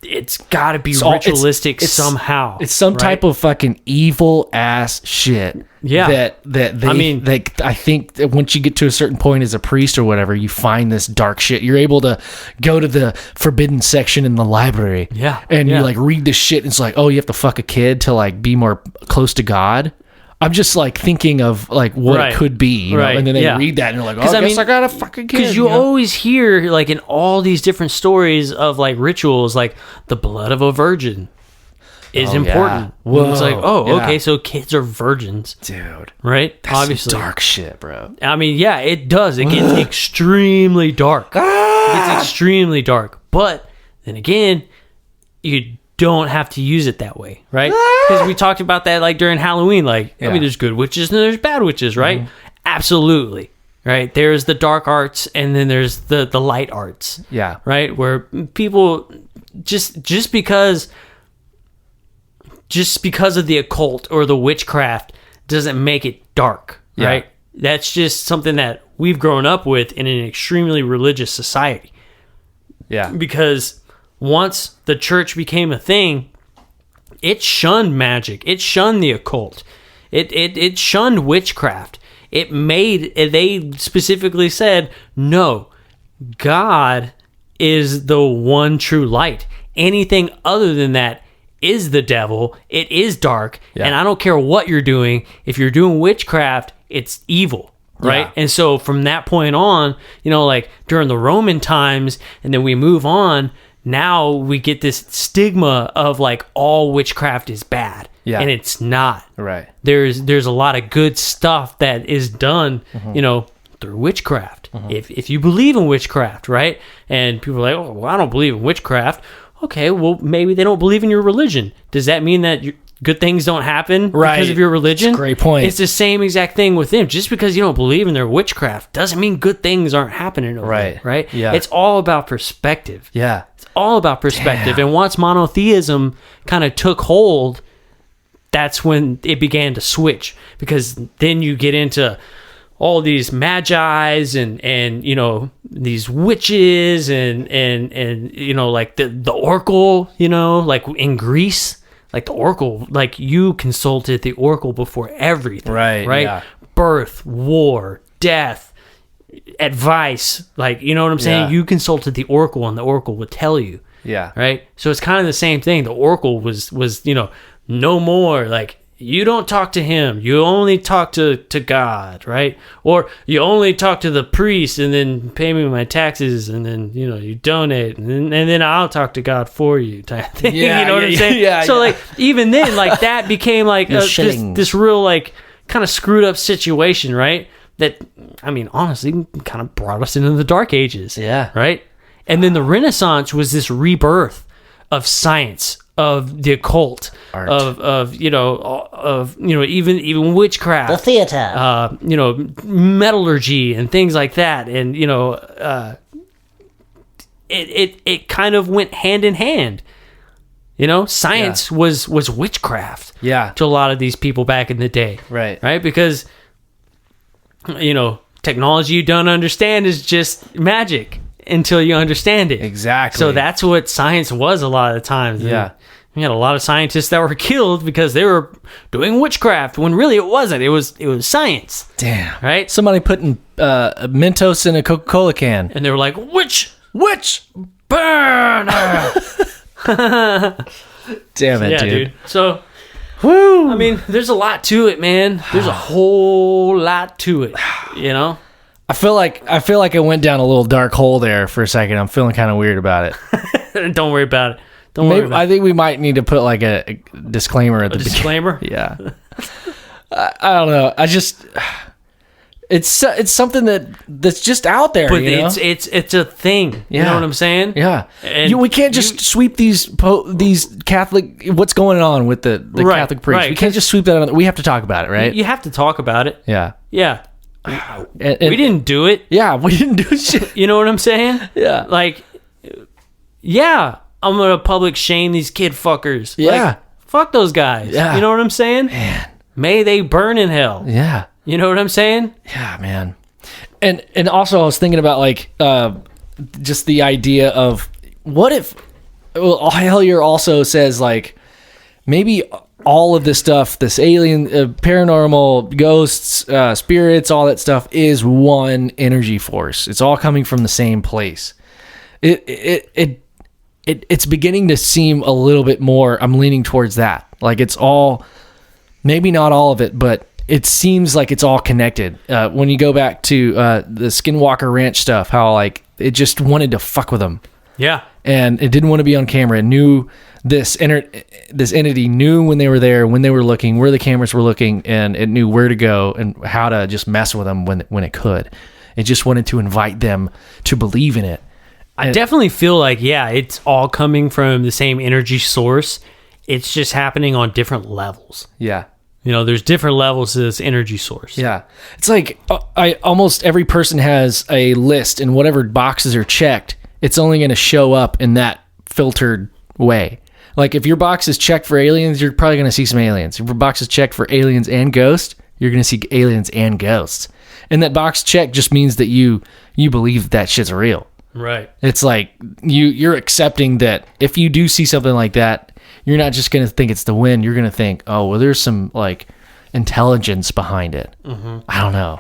it's got to be ritualistic somehow. It's some right? type of fucking evil ass shit. Yeah. I think that once you get to a certain point as a priest or whatever, you find this dark shit. You're able to go to the forbidden section in the library. Yeah. And yeah. you like read this shit and it's like, oh, you have to fuck a kid to like be more close to God. I'm just like thinking of like what Right. it could be, you know? Right. And then they Yeah. read that and you're like, oh, I guess I got a fucking kid. Because you always hear like in all these different stories of like rituals, like the blood of a virgin is Oh, important. yeah. Whoa. It's like, oh, Yeah. okay, so kids are virgins, dude. right? That's Obviously, some dark shit, bro. I mean, yeah, it does. It gets extremely dark. It gets extremely dark. But then again, you don't have to use it that way, right? Because we talked about that like during Halloween. Like, I mean, there's good witches and there's bad witches, right? Absolutely, right? There's the dark arts and then there's the light arts, Yeah. right? Where people just because of the occult or the witchcraft doesn't make it dark, Yeah. right? That's just something that we've grown up with in an extremely religious society. Yeah. Because once the church became a thing, it shunned magic. It shunned the occult. It shunned witchcraft. They specifically said, no, God is the one true light. Anything other than that is the devil. It is dark. Yeah. And I don't care what you're doing. If you're doing witchcraft, it's evil. Right. Yeah. And so from that point on, like during the Roman times, and then we move on, now we get this stigma of like all witchcraft is bad. Yeah. And it's not. Right. There's a lot of good stuff that is done, through witchcraft. If you believe in witchcraft, right? And people are like, oh, well, I don't believe in witchcraft. Okay, well, maybe they don't believe in your religion. Does that mean that good things don't happen because of your religion? That's a great point. It's the same exact thing with them. Just because you don't believe in their witchcraft doesn't mean good things aren't happening over there, right? Yeah. It's all about perspective. Yeah. It's all about perspective. And once monotheism kind of took hold, that's when it began to switch. Because then you get into all these magi's and these witches and like the oracle, like in Greece, like the oracle, like you consulted the oracle before everything, right? Yeah. Birth, war, death, advice, like, you know what I'm saying? Yeah. You consulted the oracle and the oracle would tell you. Yeah. Right. So it's kind of the same thing. The oracle was no more like, you don't talk to him. You only talk to God, right? Or you only talk to the priest and then pay me my taxes and then, you donate and then I'll talk to God for you type thing. Yeah, you know what I'm saying? yeah, so yeah. like even then, like that became like this real like kind of screwed up situation, right? That, I mean, honestly, kind of brought us into the Dark Ages. Yeah. Right? And then the Renaissance was this rebirth of science, of the occult, Art. of even witchcraft, The theater. metallurgy and things like that, and it kind of went hand in hand. Science was witchcraft. Yeah. To a lot of these people back in the day. Right. Right? Because, technology you don't understand is just magic until you understand it. Exactly. So that's what science was a lot of the times. Yeah. We had a lot of scientists that were killed because they were doing witchcraft when really it wasn't. It was science. Damn. Right? Somebody putting Mentos in a Coca-Cola can. And they were like, witch Burner. Damn it, yeah, dude. So, Woo. I mean, there's a lot to it, man. There's a whole lot to it, I feel like I went down a little dark hole there for a second. I'm feeling kind of weird about it. Don't worry about it. Don't worry about I think we might need to put like a disclaimer at the beginning. disclaimer. Yeah. I don't know. It's something that's just out there. But you know? it's a thing. Yeah. You know what I'm saying? Yeah. And We can't just sweep these Catholic. What's going on with the Right, Catholic priests? right. We can't just sweep that on. We have to talk about it, right? You have to talk about it. Yeah. Yeah. And We didn't do it. Yeah, we didn't do shit. You know what I'm saying? Yeah. Like, yeah, I'm gonna public shame these kid fuckers. Yeah. Like, fuck those guys. Yeah. You know what I'm saying? Man. May they burn in hell. Yeah. You know what I'm saying? Yeah, man. And also I was thinking about like just the idea of what if Hellier also says like maybe all of this stuff, this alien paranormal ghosts, spirits, all that stuff is one energy force. It's all coming from the same place. It's beginning to seem a little bit more, I'm leaning towards that. Like it's all, maybe not all of it, but it seems like it's all connected. When you go back to the Skinwalker Ranch stuff, how like it just wanted to fuck with them, Yeah. and it didn't want to be on camera. It knew this entity knew when they were there, when they were looking, where the cameras were looking, and it knew where to go and how to just mess with them when it could. It just wanted to invite them to believe in it. I definitely feel like, yeah, it's all coming from the same energy source. It's just happening on different levels. Yeah. There's different levels to this energy source. Yeah. It's like almost every person has a list, and whatever boxes are checked, it's only going to show up in that filtered way. Like if your box is checked for aliens, you're probably going to see some aliens. If your box is checked for aliens and ghosts, you're going to see aliens and ghosts. And that box check just means that you believe that shit's real. Right. It's like you're accepting that if you do see something like that, you're not just going to think it's the wind. You're going to think, oh, well, there's some like intelligence behind it. Mm-hmm. I don't know.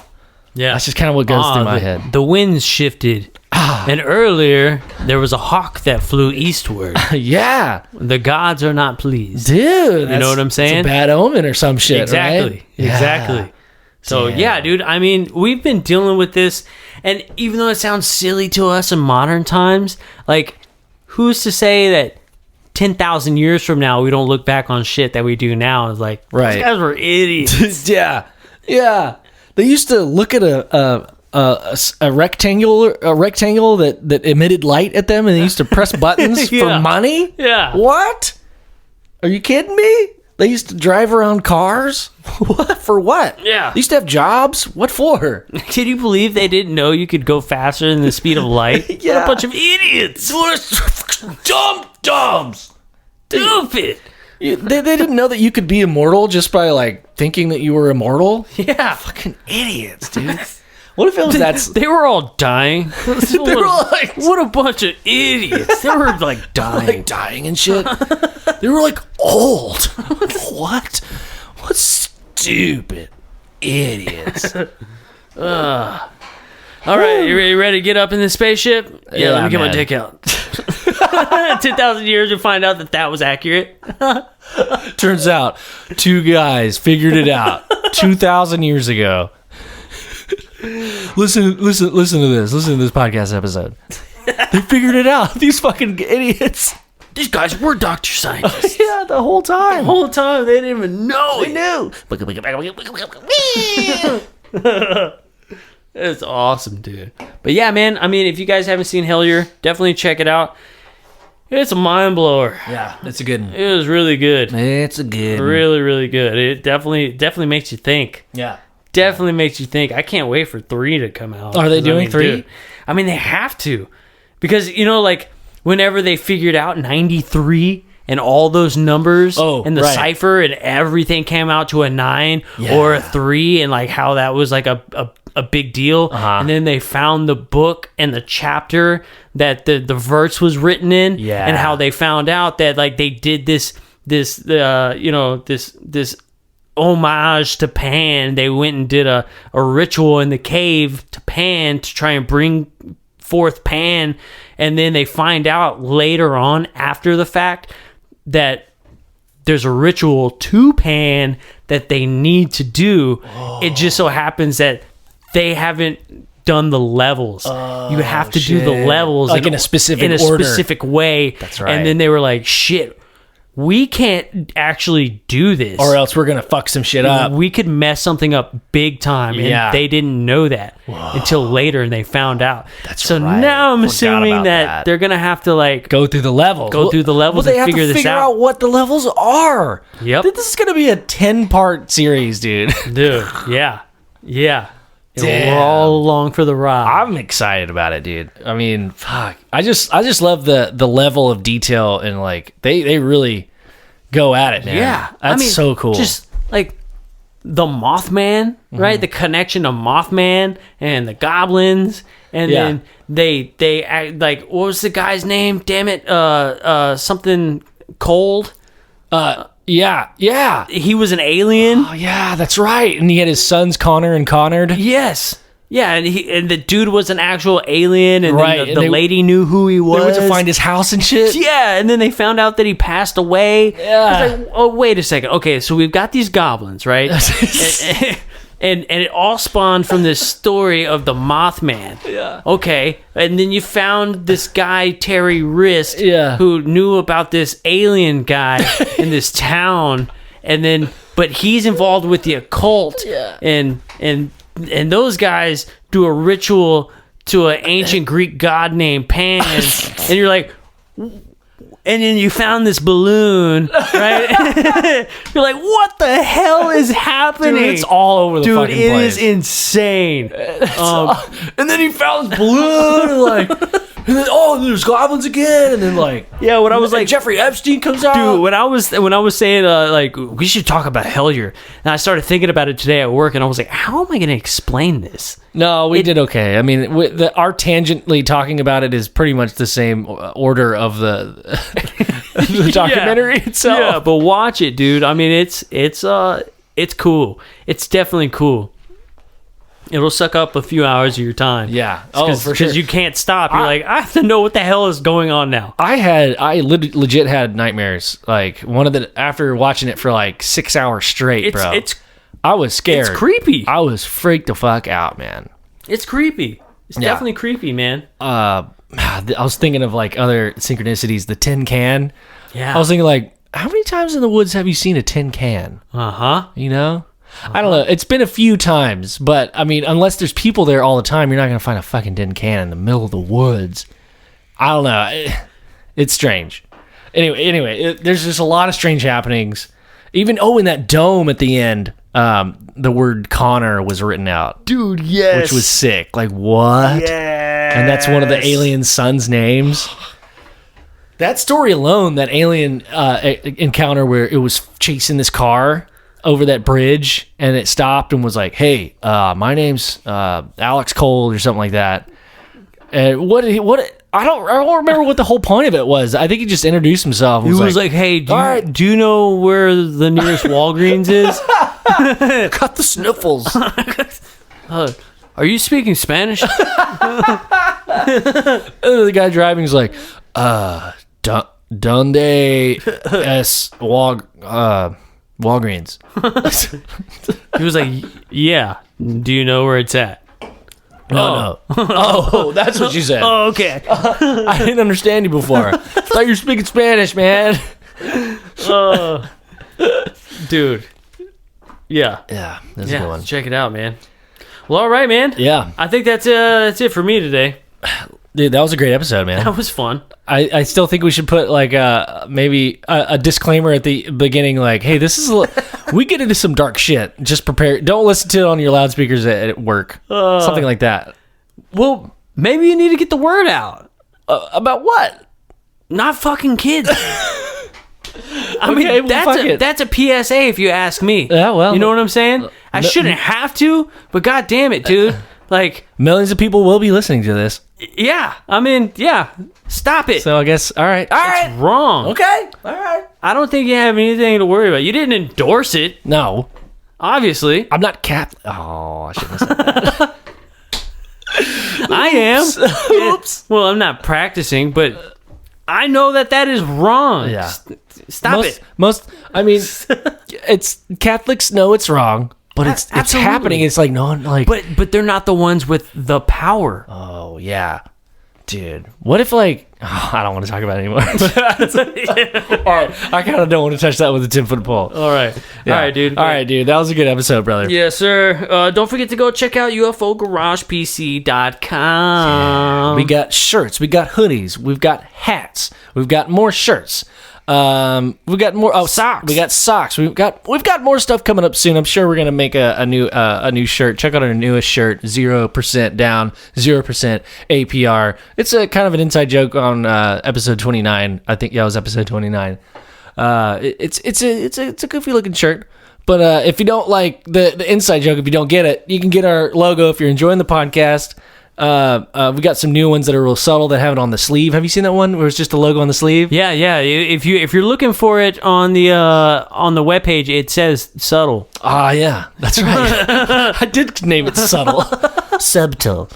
Yeah. That's just kind of what goes through my head. The winds shifted. And earlier, there was a hawk that flew eastward. Yeah. The gods are not pleased. Dude. You know what I'm saying? It's a bad omen or some shit, Exactly. right? Yeah. Exactly. So, yeah, dude, I mean, we've been dealing with this, and even though it sounds silly to us in modern times, like, who's to say that 10,000 years from now we don't look back on shit that we do now and it's like, Right. these guys were idiots. Yeah. Yeah. They used to look at a rectangle that emitted light at them, and they used to press buttons Yeah. for money? Yeah. What? Are you kidding me? They used to drive around cars? What? For what? Yeah. They used to have jobs? What for? Can you believe they didn't know you could go faster than the speed of light? Yeah. What a bunch of idiots. Dumb. Stupid. They didn't know that you could be immortal just by like thinking that you were immortal? Yeah. Fucking idiots, dude. What if it was that? They were all dying. They were like, What a bunch of idiots. They were like dying. like dying and shit. They were like old. What? What stupid idiots. All right, you ready to get up in the spaceship? Yeah, let me get my man. dick out. 10,000 years to find out that was accurate. Turns out, two guys figured it out 2,000 years ago. Listen to this. Listen to this podcast episode. They figured it out. These fucking idiots. These guys were Dr. Scientists. Yeah, the whole time. The whole time, they didn't even know it. knew. It's awesome, dude. But yeah, man, I mean, if you guys haven't seen Hellier, definitely check it out. It's a mind blower. Yeah, it's a good one. It was really good. It's a good one. Really, really good. It definitely makes you think. Yeah. Definitely makes you think. I can't wait for 3 to come out. Are they doing 3? Dude, I mean, they have to. Because, like, whenever they figured out 93 and all those numbers and the cipher and everything came out to a 9 or a 3 and, like, how that was, like, a big deal. And then they found the book and the chapter that the verse was written in. Yeah. And how they found out that, like, they did this homage to Pan. They went and did a ritual in the cave to Pan to try and bring forth Pan, and then they find out later on after the fact that there's a ritual to Pan that they need to do. It just so happens that they haven't done the levels. You have to do the levels like in a specific way. That's right. And then they were like, shit, we can't actually do this, or else we're gonna fuck some shit up. We could mess something up big time, and they didn't know that until later, and they found out. That's right. Now I'm assuming that they're gonna have to like go through the levels, and figure this out. Out what the levels are. Yep, this is gonna be a 10-part series, dude. Yeah. We're all along for the ride. I'm excited about it, dude. I mean, fuck. I just love the level of detail, and like they really go at it, man. Yeah, that's so cool. Just like the Mothman, right? The connection to Mothman and the goblins, and then they act like, what was the guy's name? Damn it, something cold. Yeah. He was an alien. Oh, yeah, that's right. And he had his sons, Connor and Connard. Yes. Yeah, and the dude was an actual alien, and then the lady knew who he was. They went to find his house and shit. Yeah, and then they found out that he passed away. Yeah. It's like, oh, wait a second. Okay, so we've got these goblins, right? and it all spawned from this story of the Mothman. Yeah. Okay, and then you found this guy, Terry Wrist, who knew about this alien guy in this town, but he's involved with the occult, and those guys do a ritual to an ancient Greek god named Pan, and you're like, and then you found this balloon, right? You're like, what the hell is happening? Dude, it's all over the fucking place. Dude, it is insane. And then he found this balloon, and then there's goblins again, and then when I was like, Jeffrey Epstein comes out. Dude, when I was saying we should talk about Hellier, and I started thinking about it today at work, and I was like, how am I going to explain this? No, we did okay. I mean, our tangently talking about it is pretty much the same order of the documentary itself. Yeah, but watch it, dude. I mean, it's cool. It's definitely cool. It'll suck up a few hours of your time. Yeah. For sure. Because you can't stop. You're like, I have to know what the hell is going on now. I legit had nightmares. Like after watching it for 6 hours straight, bro. I was scared. It's creepy. I was freaked the fuck out, man. It's creepy. It's definitely creepy, man. I was thinking of other synchronicities. The tin can. Yeah. I was thinking how many times in the woods have you seen a tin can? You know? I don't know. It's been a few times, but I mean, unless there's people there all the time, you're not going to find a fucking tin can in the middle of the woods. I don't know. It's strange. Anyway, there's just a lot of strange happenings. Even, in that dome at the end, the word Connor was written out. Dude, yes. Which was sick. Like, what? Yes. And that's one of the alien sons' names. That story alone, that alien encounter where it was chasing this car over that bridge, and it stopped and was like, "Hey, my name's Alex Cole," or something like that. And what I don't remember what the whole point of it was. I think he just introduced himself. He was like, "Hey, do you know where the nearest Walgreens is?" Got the sniffles. Are you speaking Spanish? And the guy driving is like, "Donde es Walgreens?" He was like, "Yeah. Do you know where it's at?" No. Oh, that's what you said. Oh, okay. I didn't understand you before. I thought you were speaking Spanish, man. Dude. Yeah. Yeah, that's a good one. Check it out, man. Well, all right, man. Yeah. I think that's it for me today. Dude, that was a great episode, man. That was fun. I still think we should put like maybe a disclaimer at the beginning, like, hey, this is we get into some dark shit. Just prepare. Don't listen to it on your loudspeakers at work. Something like that. Well, maybe you need to get the word out. About what? Not fucking kids. I mean, Okay, well, that's a PSA if you ask me. Yeah, well, you know what I'm saying? I shouldn't have to, but god damn it, dude. Like, millions of people will be listening to this. yeah. I mean, yeah. Stop it. So I guess, all right. It's wrong. Okay. All right. I don't think you have anything to worry about. You didn't endorse it, No, obviously. I'm not Catholic. Oh, I shouldn't have said that. I am. Oops. Well, I'm not practicing, but I know that is wrong. Yeah. Stop it. I mean, it's Catholics know it's wrong, but it's Absolutely. happening. It's like no one like. But they're not the ones with the power. Oh yeah, dude. What if like? Oh, I don't want to talk about it anymore. All right, I kind of don't want to touch that with a 10-foot pole. All right. Yeah. All right, dude. All right, dude. That was a good episode, brother. Yes, sir. Don't forget to go check out UFOGaragePC.com. We got shirts. We got hoodies. We've got hats. We've got more shirts. We've got more Socks. We got socks. We've got more stuff coming up soon. I'm sure we're gonna make a new shirt. Check out our newest shirt, 0% down, 0% APR. It's a kind of an inside joke on episode 29. I think it was episode 29. It's a goofy looking shirt. But if you don't like the inside joke, if you don't get it, you can get our logo if you're enjoying the podcast. We got some new ones that are real subtle that have it on the sleeve. Have you seen that one where it's just a logo on the sleeve? Yeah. If you're looking for it on the webpage, it says subtle. Ah, yeah, that's right. I did name it subtle. Subtle.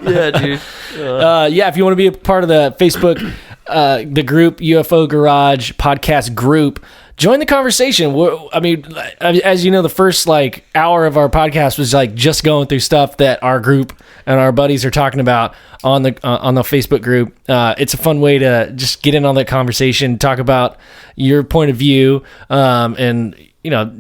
Yeah, dude. Yeah, if you want to be a part of the Facebook, the group UFO Garage Podcast group, join the conversation. I mean, as you know, the first like hour of our podcast was like just going through stuff that our group and our buddies are talking about on the Facebook group. It's a fun way to just get in on that conversation, talk about your point of view, and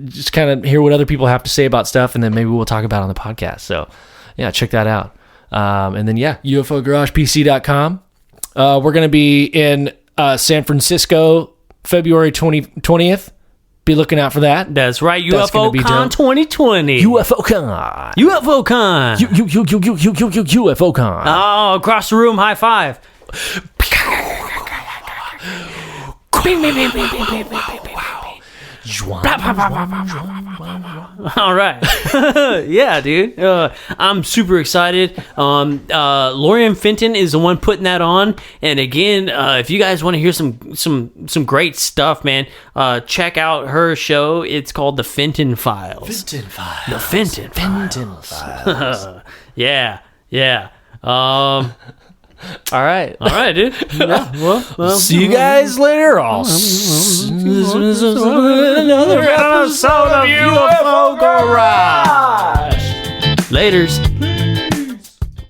just kind of hear what other people have to say about stuff, and then maybe we'll talk about it on the podcast. So, yeah, check that out. And then UFOGaragePC.com. We're going to be in San Francisco February 20th. Be looking out for that. That's right. That's gonna be UFOCon dope. 2020. UFOCon. UFOCon. UFOCon. Oh, across the room, high five. Bing, bing, bing, bing, bing, bing, bing, bing, bing. All right. Yeah, dude. I'm super excited. Lorian Fenton is the one putting that on. And again, if you guys want to hear some great stuff, man, check out her show. It's called The Fenton Files. The Fenton Files. Yeah. All right, dude. Yeah, well, see you guys later. Another episode of UFO Garage. Laters.